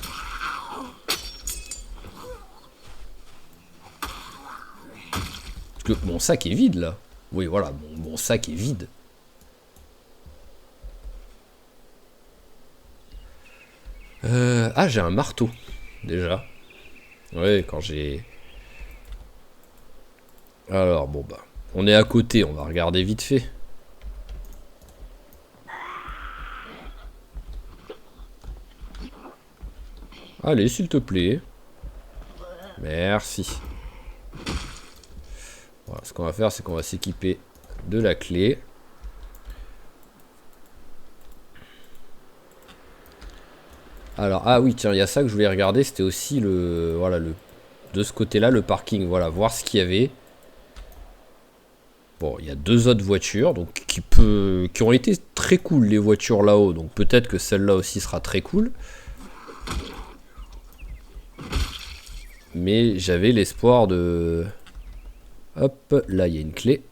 Parce que mon sac est vide, là. Oui, voilà, mon sac est vide. Ah, j'ai un marteau, déjà. Ouais, quand j'ai... Alors, bon, bah... On est à côté, on va regarder vite fait. Allez, s'il te plaît. Merci. Voilà, ce qu'on va faire, c'est qu'on va s'équiper de la clé. Alors, ah oui, tiens, il y a ça que je voulais regarder. C'était aussi voilà, de ce côté-là, le parking. Voilà, voir ce qu'il y avait. Bon, il y a deux autres voitures, donc qui ont été très cool, les voitures là-haut. Donc peut-être que celle-là aussi sera très cool. Mais j'avais l'espoir de... Hop, là, il y a une clé.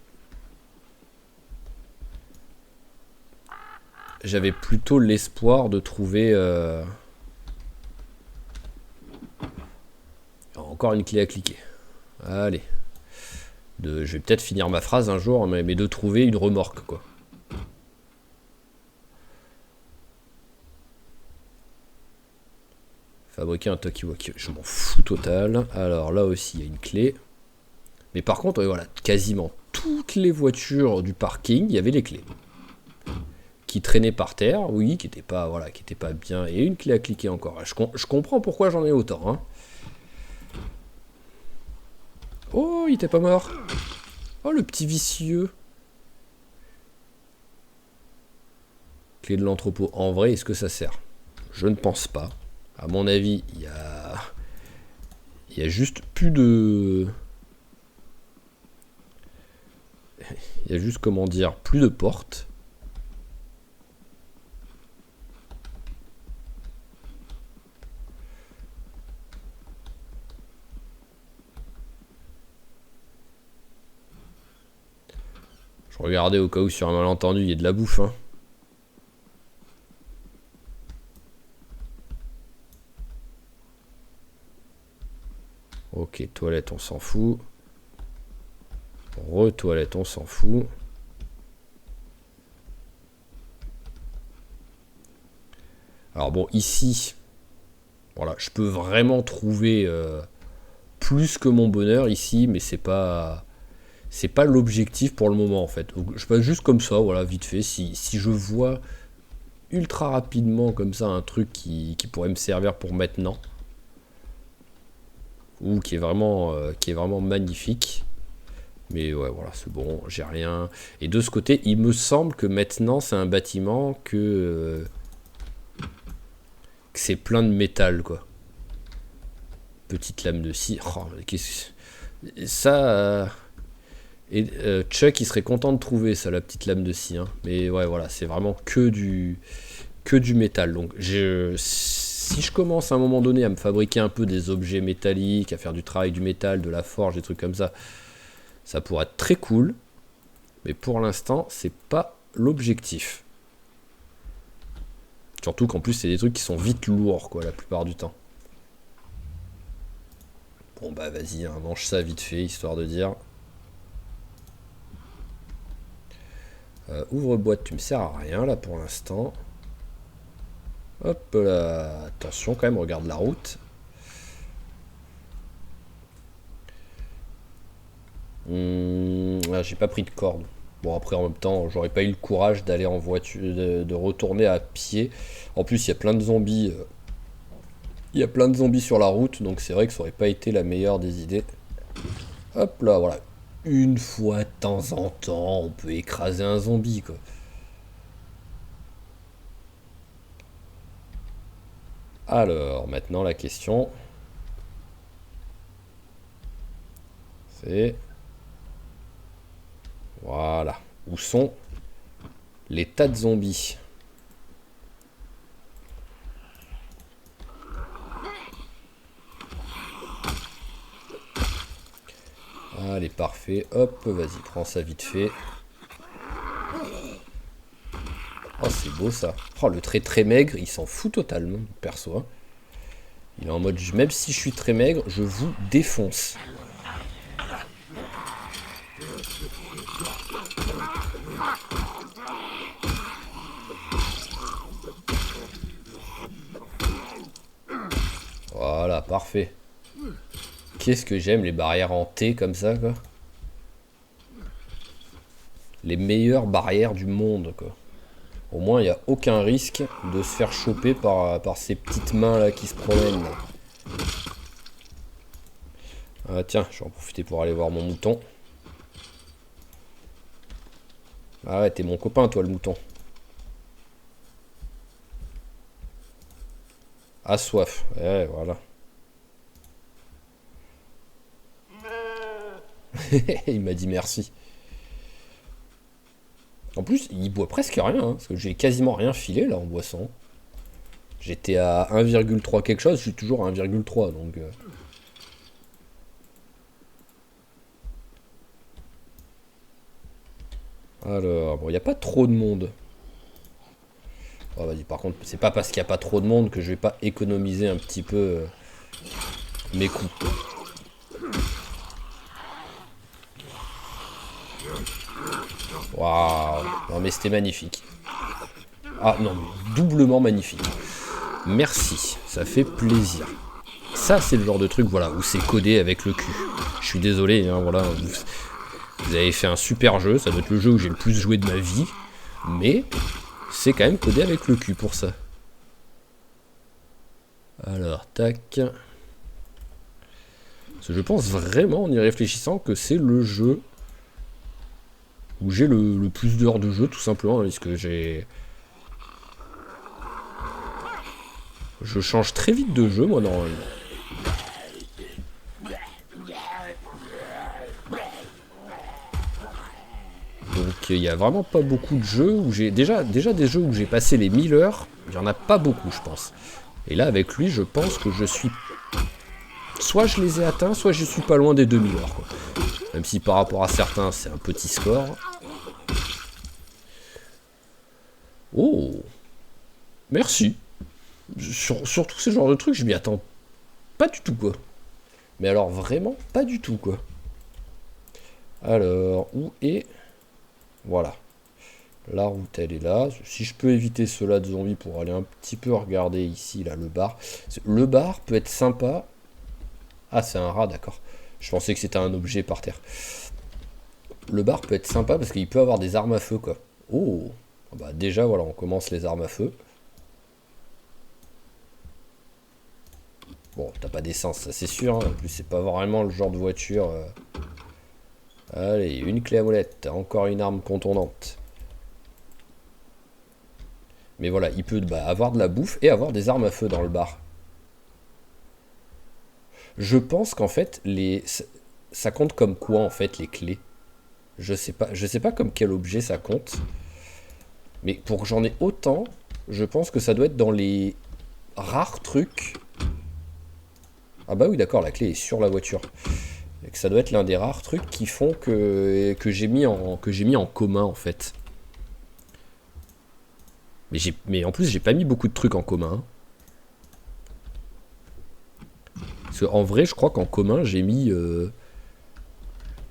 J'avais plutôt l'espoir de trouver... Encore une clé à cliquer. Allez. Je vais peut-être finir ma phrase un jour, mais de trouver une remorque, quoi. Fabriquer un talkie-walkie, je m'en fous total. Alors là aussi, il y a une clé. Mais par contre, voilà, quasiment toutes les voitures du parking, il y avait les clés. Qui traînaient par terre, oui, qui n'étaient pas, voilà, qui étaient pas bien. Et une clé à cliquer encore. Je comprends pourquoi j'en ai autant, hein. Oh, il était pas mort. Oh, le petit vicieux. Clé de l'entrepôt. En vrai, est-ce que ça sert? Je ne pense pas. À mon avis, il y a juste plus de... Il y a juste, comment dire, plus de portes. Je regardais au cas où sur un malentendu, il y a de la bouffe, hein. Ok, toilette, on s'en fout. Re-toilette, on s'en fout. Alors bon, ici, voilà, je peux vraiment trouver plus que mon bonheur ici, mais c'est pas l'objectif pour le moment en fait. Donc, je passe juste comme ça, voilà, vite fait. Si je vois ultra rapidement comme ça un truc qui pourrait me servir pour maintenant, ou qui est vraiment magnifique. Mais ouais, voilà, c'est bon, j'ai rien. Et de ce côté, il me semble que maintenant c'est un bâtiment que c'est plein de métal, quoi. Petite lame de scie. Oh, ça. Et Chuck, il serait content de trouver ça, la petite lame de scie. Hein. Mais ouais, voilà, c'est vraiment que du métal. Donc, si je commence à un moment donné à me fabriquer un peu des objets métalliques, à faire du travail du métal, de la forge, des trucs comme ça pourrait être très cool. Mais pour l'instant, c'est pas l'objectif. Surtout qu'en plus, c'est des trucs qui sont vite lourds, quoi, la plupart du temps. Bon, bah, vas-y, hein, mange ça vite fait, histoire de dire. Ouvre-boîte, tu me sers à rien, là, pour l'instant. Hop là. Attention, quand même, regarde la route. Ah, j'ai pas pris de corde. Bon, après, en même temps, j'aurais pas eu le courage d'aller en voiture, de retourner à pied. En plus, il y a plein de zombies. Il y a plein de zombies sur la route, donc c'est vrai que ça aurait pas été la meilleure des idées. Hop là, voilà. Une fois de temps en temps, on peut écraser un zombie, quoi. Alors, maintenant, la question, c'est... Voilà. Où sont les tas de zombies? Allez, parfait. Hop, vas-y, prends ça vite fait. Oh, c'est beau ça. Oh, le trait très maigre, il s'en fout totalement, perso. Hein. Il est en mode, même si je suis très maigre, je vous défonce. Voilà, parfait. Qu'est-ce que j'aime les barrières en T comme ça, quoi. Les meilleures barrières du monde, quoi. Au moins, il n'y a aucun risque de se faire choper par ces petites mains là qui se promènent. Là. Ah tiens, je vais en profiter pour aller voir mon mouton. Ah ouais, t'es mon copain, toi, le mouton. À soif. Ouais, voilà. Il m'a dit merci. En plus, il boit presque rien, hein, parce que j'ai quasiment rien filé là en boisson. J'étais à 1,3 quelque chose, je suis toujours à 1,3 donc. Alors, bon, il n'y a pas trop de monde. Oh, vas-y, par contre, c'est pas parce qu'il n'y a pas trop de monde que je vais pas économiser un petit peu mes coups. Waouh, non mais c'était magnifique. Ah non, mais doublement magnifique. Merci, ça fait plaisir. Ça, c'est le genre de truc, voilà, où c'est codé avec le cul. Je suis désolé, hein, voilà. Vous avez fait un super jeu, ça doit être le jeu où j'ai le plus joué de ma vie. Mais c'est quand même codé avec le cul pour ça. Alors, tac. Parce que je pense vraiment, en y réfléchissant, que c'est le jeu où j'ai le plus d'heures de jeu, tout simplement, parce que j'ai... Je change très vite de jeu, moi, normalement. Donc il n'y a vraiment pas beaucoup de jeux où j'ai... Déjà des jeux où j'ai passé les 1000 heures, il n'y en a pas beaucoup, je pense. Et là, avec lui, je pense que je suis... Soit je les ai atteints, soit je suis pas loin des 2000 heures, quoi. Même si par rapport à certains, c'est un petit score. Oh, merci. Surtout ce genre de trucs, je m'y attends pas du tout, quoi. Mais alors, vraiment pas du tout, quoi. Alors, où est... Voilà. La route, elle est là. Si je peux éviter cela de zombies pour aller un petit peu regarder ici, là, le bar. Le bar peut être sympa. Ah, c'est un rat, d'accord. Je pensais que c'était un objet par terre. Le bar peut être sympa parce qu'il peut avoir des armes à feu, quoi. Oh, bah déjà, voilà, on commence les armes à feu. Bon, t'as pas d'essence, ça c'est sûr. Hein. En plus, c'est pas vraiment le genre de voiture. Allez, une clé à molette. Encore une arme contondante. Mais voilà, il peut avoir de la bouffe et avoir des armes à feu dans le bar. Je pense qu'en fait, ça compte comme quoi, en fait, les clés. Je sais pas comme quel objet ça compte. Mais pour que j'en ai autant, je pense que ça doit être dans les rares trucs. Ah bah oui, d'accord, la clé est sur la voiture. Et que ça doit être l'un des rares trucs qui font que j'ai mis en commun, en fait. Mais en plus, j'ai pas mis beaucoup de trucs en commun. Parce qu'en vrai, je crois qu'en commun, j'ai mis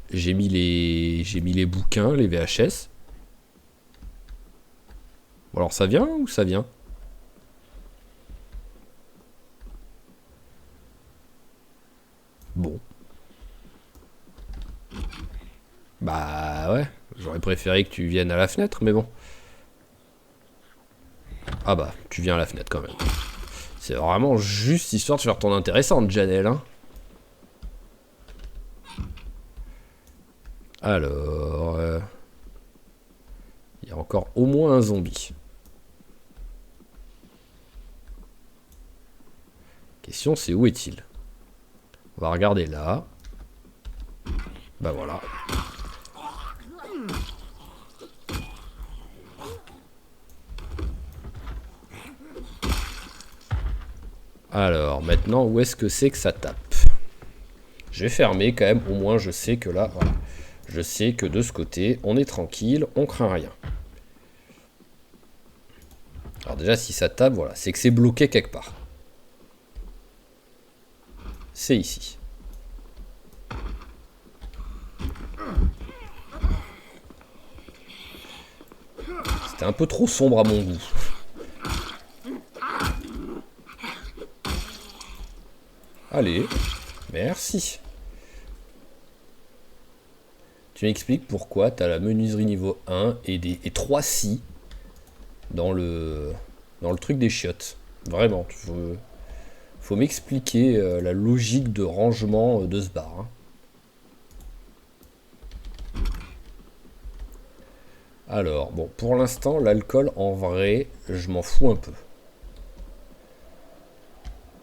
les bouquins, les VHS. Bon, alors ça vient ou ça vient? Bon. Bah ouais, j'aurais préféré que tu viennes à la fenêtre, mais bon. Ah bah, tu viens à la fenêtre quand même. C'est vraiment juste histoire de faire ton intéressante, Janelle, hein. Alors... il y a encore au moins un zombie. Question, c'est où est-il? On va regarder là. Bah voilà. Alors, maintenant, où est-ce que c'est que ça tape? Je vais fermer quand même, au moins je sais que là, voilà. Je sais que de ce côté, on est tranquille, on craint rien. Alors déjà, si ça tape, voilà, c'est que c'est bloqué quelque part. C'est ici. C'était un peu trop sombre à mon goût. Allez, merci. Tu m'expliques pourquoi tu as la menuiserie niveau 1 et 3 scies dans le truc des chiottes. Vraiment, faut m'expliquer la logique de rangement de ce bar. Hein. Alors, bon, pour l'instant, l'alcool, en vrai, je m'en fous un peu.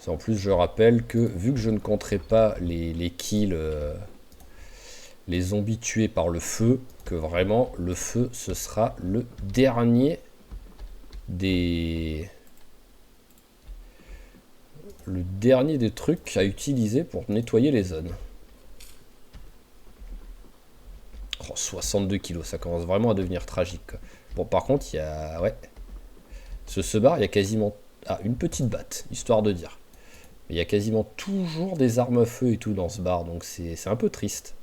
En plus, je rappelle que, vu que je ne compterai pas les kills, les zombies tués par le feu, que vraiment, le feu, ce sera le dernier des... Le dernier des trucs à utiliser pour nettoyer les zones. Oh, 62 kilos, ça commence vraiment à devenir tragique. Quoi. Bon, par contre, il y a... Ouais. Ce bar, il y a quasiment... Ah, une petite batte, histoire de dire. Il y a quasiment toujours des armes à feu et tout dans ce bar, donc c'est un peu triste.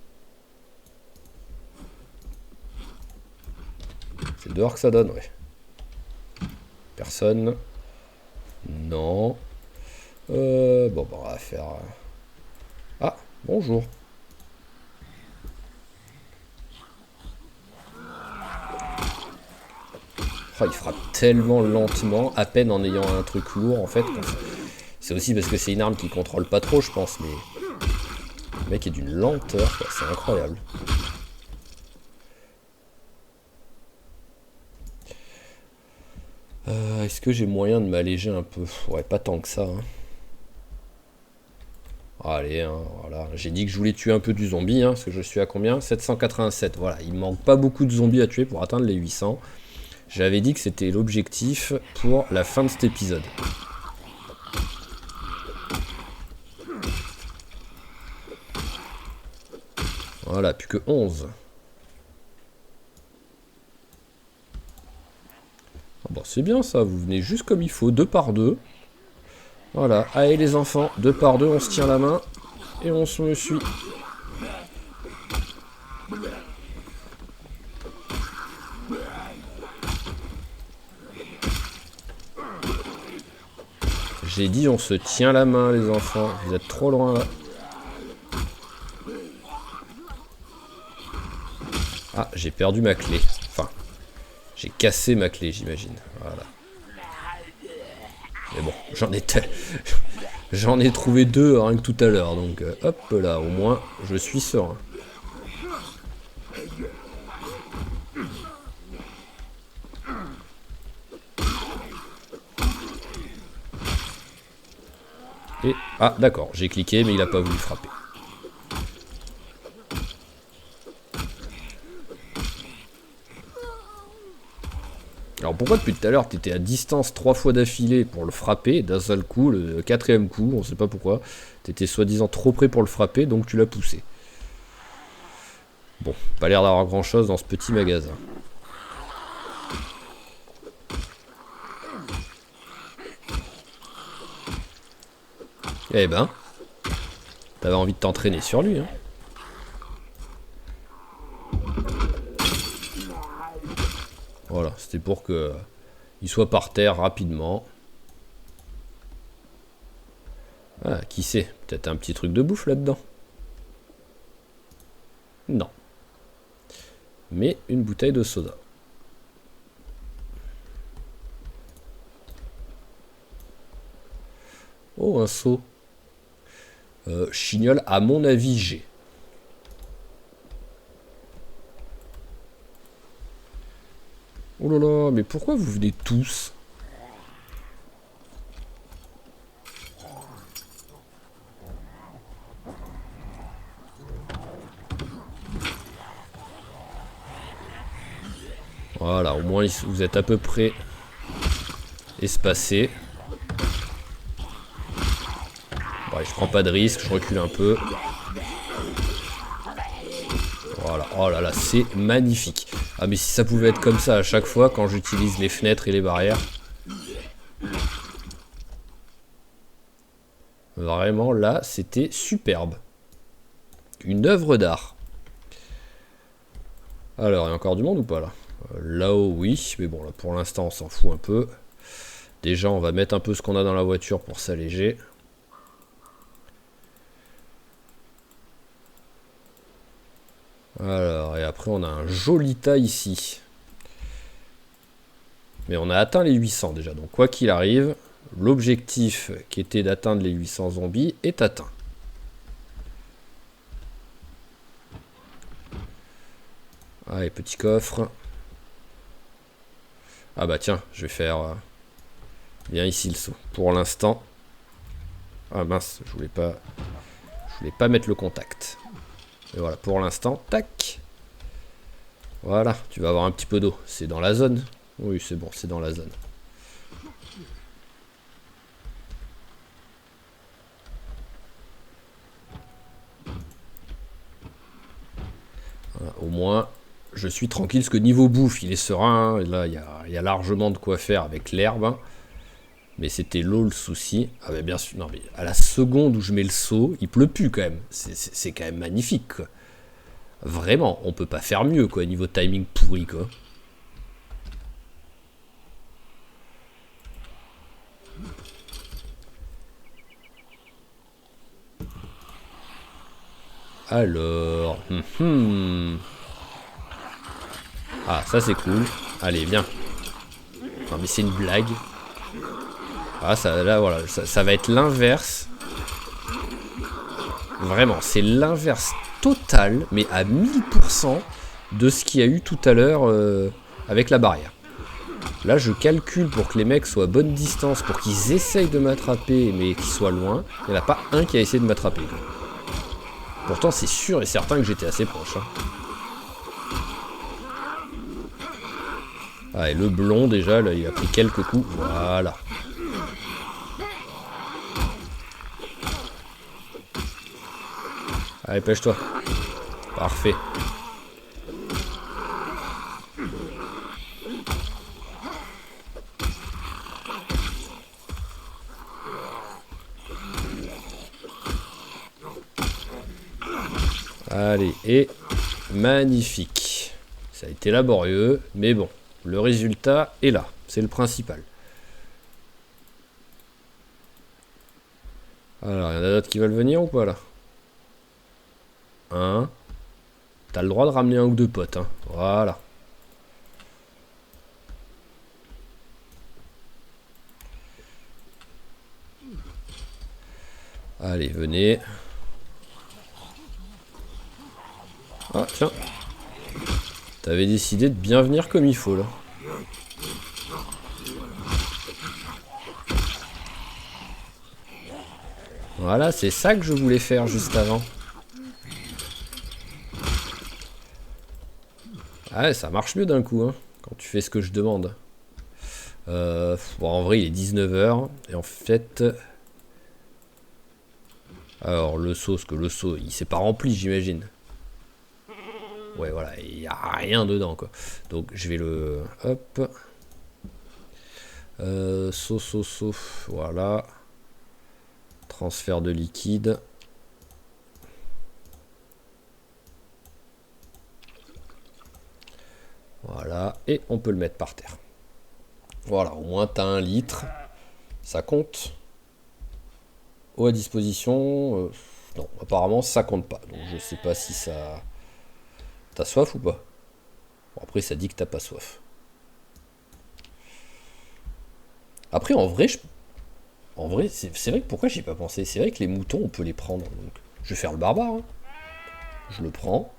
C'est dehors que ça donne, ouais. Personne. Non. Bon, on va faire... Ah, bonjour. Oh, il frappe tellement lentement, à peine en ayant un truc lourd, en fait. C'est aussi parce que c'est une arme qui contrôle pas trop, je pense, mais... Le mec est d'une lenteur, c'est incroyable. Est-ce que j'ai moyen de m'alléger un peu? Ouais, pas tant que ça. Hein. Allez, hein, voilà. J'ai dit que je voulais tuer un peu du zombie, hein, parce que je suis à combien? 787. Voilà, il manque pas beaucoup de zombies à tuer pour atteindre les 800. J'avais dit que c'était l'objectif pour la fin de cet épisode. Voilà, plus que 11. Bon, c'est bien ça, vous venez juste comme il faut, 2 par 2. Voilà, allez les enfants, 2 par 2, on se tient la main et on se me suit. J'ai dit on se tient la main les enfants, vous êtes trop loin là. Ah, j'ai perdu ma clé. Enfin, j'ai cassé ma clé j'imagine. Voilà. Mais bon, j'en ai trouvé 2 rien que tout à l'heure, donc hop là, au moins je suis serein. Et ah d'accord, j'ai cliqué mais il a pas voulu frapper. Alors pourquoi depuis tout à l'heure t'étais à distance 3 fois d'affilée pour le frapper, d'un seul coup, le 4ème coup, on sait pas pourquoi, t'étais soi-disant trop près pour le frapper, donc tu l'as poussé. Bon, pas l'air d'avoir grand chose dans ce petit magasin. Eh ben, t'avais envie de t'entraîner sur lui, hein. Voilà, c'était pour que il soit par terre rapidement. Ah, qui sait, peut-être un petit truc de bouffe là-dedans. Non. Mais une bouteille de soda. Oh, un seau. Chignol, à mon avis, j'ai. Oh là là, mais pourquoi vous venez tous? Voilà, au moins vous êtes à peu près espacés. Ouais, je prends pas de risque, je recule un peu. Voilà, oh là là, c'est magnifique. Ah mais si ça pouvait être comme ça à chaque fois quand j'utilise les fenêtres et les barrières. Vraiment là, c'était superbe. Une œuvre d'art. Alors, il y a encore du monde ou pas là? Là-haut, oui, mais bon, là pour l'instant, on s'en fout un peu. Déjà, on va mettre un peu ce qu'on a dans la voiture pour s'alléger. Alors, et après, on a un joli tas ici. Mais on a atteint les 800 déjà, donc quoi qu'il arrive, l'objectif qui était d'atteindre les 800 zombies est atteint. Allez, petit coffre. Ah bah tiens, je vais faire bien ici le saut. Pour l'instant. Ah mince, je voulais pas mettre le contact. Et voilà, pour l'instant, tac. Voilà, tu vas avoir un petit peu d'eau. C'est dans la zone. Oui, c'est bon, c'est dans la zone. Voilà, au moins, je suis tranquille, parce que niveau bouffe, il est serein. Hein. Là, il y a largement de quoi faire avec l'herbe. Hein. Mais c'était l'eau le souci. Ah bah bien sûr, non mais à la seconde où je mets le seau, il pleut plus quand même. C'est quand même magnifique, quoi. Vraiment, on peut pas faire mieux, quoi, niveau timing pourri, quoi. Alors... Ah, ça c'est cool. Allez, viens. Non mais c'est une blague. Ah, ça, là, voilà, ça va être l'inverse. Vraiment, c'est l'inverse total, mais à 1000% de ce qu'il y a eu tout à l'heure avec la barrière. Là, je calcule pour que les mecs soient à bonne distance, pour qu'ils essayent de m'attraper, mais qu'ils soient loin. Il n'y en a pas un qui a essayé de m'attraper. Pourtant, c'est sûr et certain que j'étais assez proche. Hein. Ah, et le blond, déjà, là, il a pris quelques coups. Voilà. Allez, pêche-toi. Parfait. Allez, et magnifique. Ça a été laborieux, mais bon, le résultat est là. C'est le principal. Alors, il y en a d'autres qui veulent venir ou pas là? Un. T'as le droit de ramener un ou deux potes, hein. Voilà. Allez, venez. Ah, tiens. T'avais décidé de bien venir comme il faut, là. Voilà, c'est ça que je voulais faire juste avant. Ah ouais, ça marche mieux d'un coup, hein, quand tu fais ce que je demande. Bon, en vrai, il est 19h. Et en fait... Alors, le seau, parce que le seau, il s'est pas rempli, j'imagine. Ouais, voilà, il n'y a rien dedans, quoi. Donc, je vais le... Hop. Seau, voilà. Transfert de liquide. Voilà, et on peut le mettre par terre. Voilà, au moins t'as 1 litre. Ça compte. Eau à disposition. Non, apparemment ça compte pas. Donc je sais pas si ça... T'as soif ou pas? Bon, après ça dit que t'as pas soif. Après en vrai c'est vrai que pourquoi j'y ai pas pensé? C'est vrai que les moutons on peut les prendre. Donc je vais faire le barbare. Hein. Je le prends.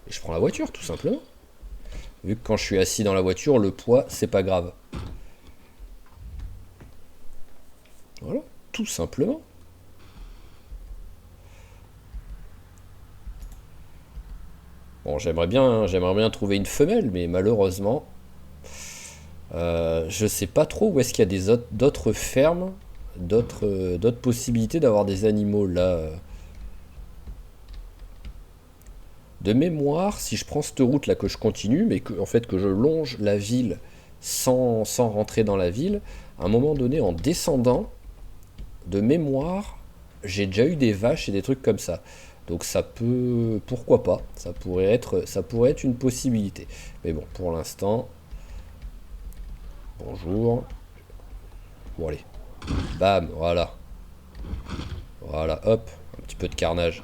Et je prends la voiture tout simplement. Vu que quand je suis assis dans la voiture, le poids c'est pas grave. Voilà, tout simplement. Bon, j'aimerais bien trouver une femelle, mais malheureusement, je sais pas trop où est-ce qu'il y a d'autres fermes, d'autres possibilités d'avoir des animaux là. De mémoire, si je prends cette route là que je continue, mais que, en fait que je longe la ville sans rentrer dans la ville, à un moment donné en descendant, de mémoire, j'ai déjà eu des vaches et des trucs comme ça. Donc ça peut, pourquoi pas, ça pourrait être une possibilité. Mais bon, pour l'instant, bonjour. Bon allez, bam, voilà, voilà, hop, un petit peu de carnage.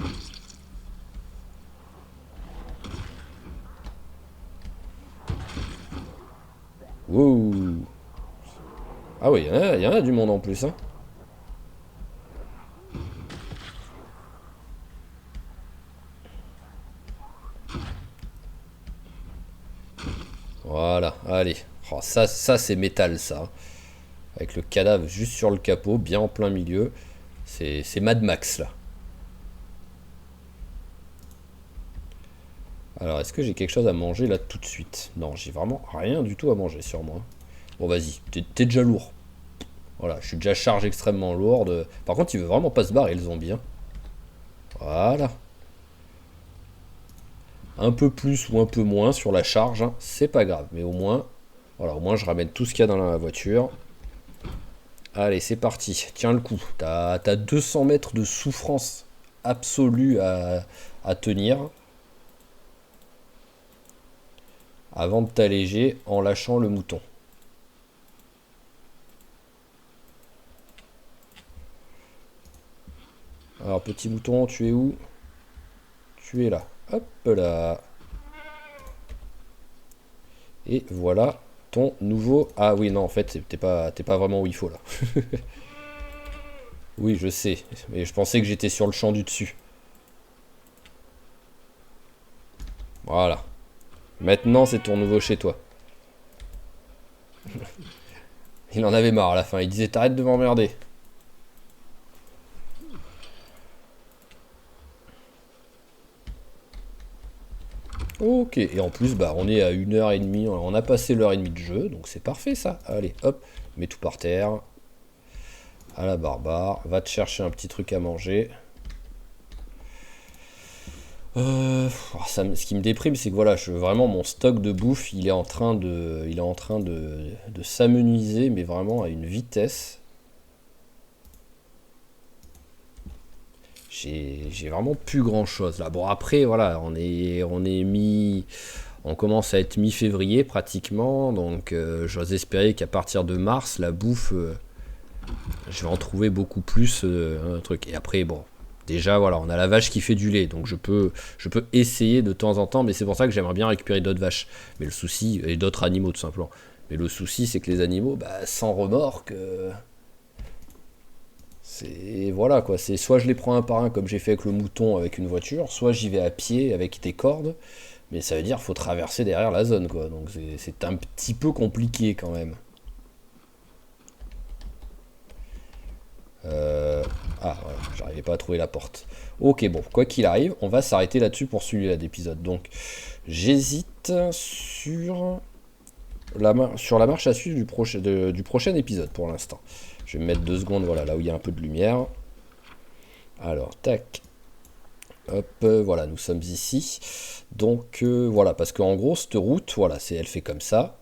Wouh. Ah oui, il y en a du monde en plus, hein. Voilà, allez. Oh, ça c'est métal, ça. Avec le cadavre juste sur le capot, bien en plein milieu. C'est Mad Max, là. Alors, est-ce que j'ai quelque chose à manger, là, tout de suite? Non, j'ai vraiment rien du tout à manger sur moi. Bon, vas-y, t'es déjà lourd. Voilà, je suis déjà charge extrêmement lourde. Par contre, il veut vraiment pas se barrer, le zombie, hein. Voilà. Un peu plus ou un peu moins sur la charge, hein, c'est pas grave. Mais au moins, voilà, au moins je ramène tout ce qu'il y a dans la voiture. Allez, c'est parti. Tiens le coup. T'as 200 mètres de souffrance absolue à tenir avant de t'alléger en lâchant le mouton. Alors, petit mouton, tu es où? Tu es là. Hop là. Et voilà ton nouveau... Ah oui, non, en fait, t'es pas vraiment où il faut, là. Oui, je sais. Mais je pensais que j'étais sur le champ du dessus. Voilà. Maintenant, c'est ton nouveau chez toi. Il en avait marre à la fin. Il disait, t'arrêtes de m'emmerder. Ok, et en plus, bah, on est à 1h30, on a passé l'heure et demie de jeu, donc c'est parfait ça. Allez, hop, mets tout par terre. À la barbare, va te chercher un petit truc à manger. Ce qui me déprime, c'est que voilà, vraiment mon stock de bouffe, il est en train de s'amenuiser, mais vraiment à une vitesse. J'ai vraiment plus grand chose là. Bon après voilà, on commence à être mi-février pratiquement, donc j'ose espérer qu'à partir de mars, la bouffe, je vais en trouver beaucoup plus un truc. Et après bon, déjà voilà, on a la vache qui fait du lait, donc je peux essayer de temps en temps, mais c'est pour ça que j'aimerais bien récupérer d'autres vaches. Mais le souci, et d'autres animaux tout simplement. Mais le souci, c'est que les animaux, bah, sans remorque. C'est voilà quoi, c'est soit je les prends un par un comme j'ai fait avec le mouton avec une voiture, soit j'y vais à pied avec des cordes, mais ça veut dire faut traverser derrière la zone quoi, donc c'est un petit peu compliqué quand même. Ah voilà, j'arrivais pas à trouver la porte. Ok bon, quoi qu'il arrive, on va s'arrêter là-dessus pour celui-là d'épisode. Donc j'hésite sur la marche à suivre du prochain épisode pour l'instant. Je vais me mettre 2 secondes, voilà, là où il y a un peu de lumière. Alors, tac. Hop, voilà, nous sommes ici. Donc, voilà, parce qu'en gros, cette route, voilà, elle fait comme ça.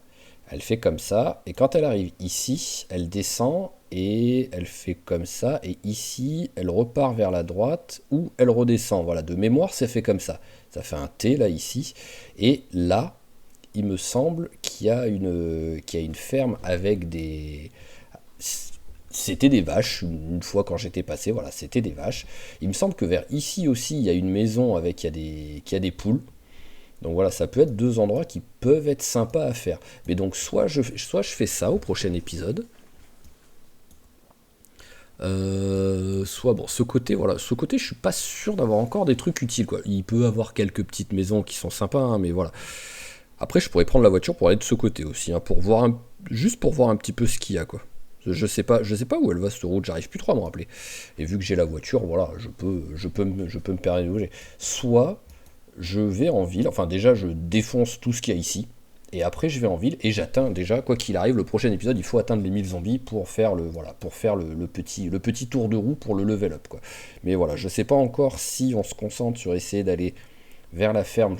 Elle fait comme ça, et quand elle arrive ici, elle descend et elle fait comme ça, et ici, elle repart vers la droite ou elle redescend. Voilà, de mémoire, c'est fait comme ça. Ça fait un T là, ici, et là, il me semble qu'il y a une ferme avec des. C'était des vaches, une fois quand j'étais passé, voilà, c'était des vaches. Il me semble que vers ici aussi, il y a une maison avec, il y a des poules. Donc voilà, ça peut être deux endroits qui peuvent être sympas à faire. Mais donc soit je fais ça au prochain épisode, soit bon, ce côté je suis pas sûr d'avoir encore des trucs utiles quoi. Il peut avoir quelques petites maisons qui sont sympas, hein, mais voilà. Après je pourrais prendre la voiture pour aller de ce côté aussi, hein, juste pour voir un petit peu ce qu'il y a quoi. Je sais pas où elle va cette route, j'arrive plus trop à me rappeler. Et vu que j'ai la voiture, voilà, je peux me permettre de bouger. Soit je vais en ville, enfin déjà je défonce tout ce qu'il y a ici, et après je vais en ville et j'atteins déjà, quoi qu'il arrive, le prochain épisode, il faut atteindre les 1000 zombies pour faire le petit tour de roue pour le level up quoi. Mais voilà, je sais pas encore si on se concentre sur essayer d'aller vers les fermes,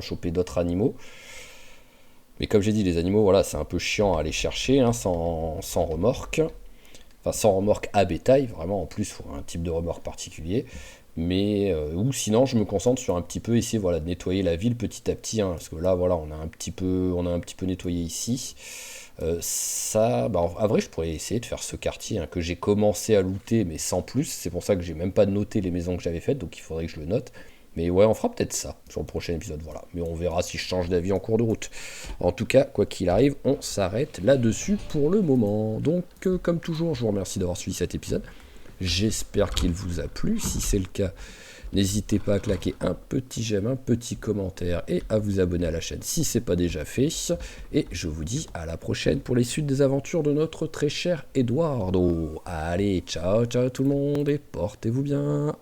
choper d'autres animaux. Mais comme j'ai dit, les animaux, voilà, c'est un peu chiant à aller chercher, hein, sans remorque. Enfin, sans remorque à bétail, vraiment, en plus, il faut un type de remorque particulier. Mais, ou sinon, je me concentre sur un petit peu essayer voilà, de nettoyer la ville petit à petit, hein, parce que là, voilà, on a un petit peu nettoyé ici. Ça, bah, à vrai, je pourrais essayer de faire ce quartier hein, que j'ai commencé à looter, mais sans plus. C'est pour ça que j'ai même pas noté les maisons que j'avais faites, donc il faudrait que je le note. Mais ouais, on fera peut-être ça sur le prochain épisode, voilà. Mais on verra si je change d'avis en cours de route. En tout cas, quoi qu'il arrive, on s'arrête là-dessus pour le moment. Donc, comme toujours, je vous remercie d'avoir suivi cet épisode. J'espère qu'il vous a plu. Si c'est le cas, n'hésitez pas à claquer un petit j'aime, un petit commentaire et à vous abonner à la chaîne si ce n'est pas déjà fait. Et je vous dis à la prochaine pour les suites des aventures de notre très cher Eduardo. Allez, ciao, ciao tout le monde et portez-vous bien.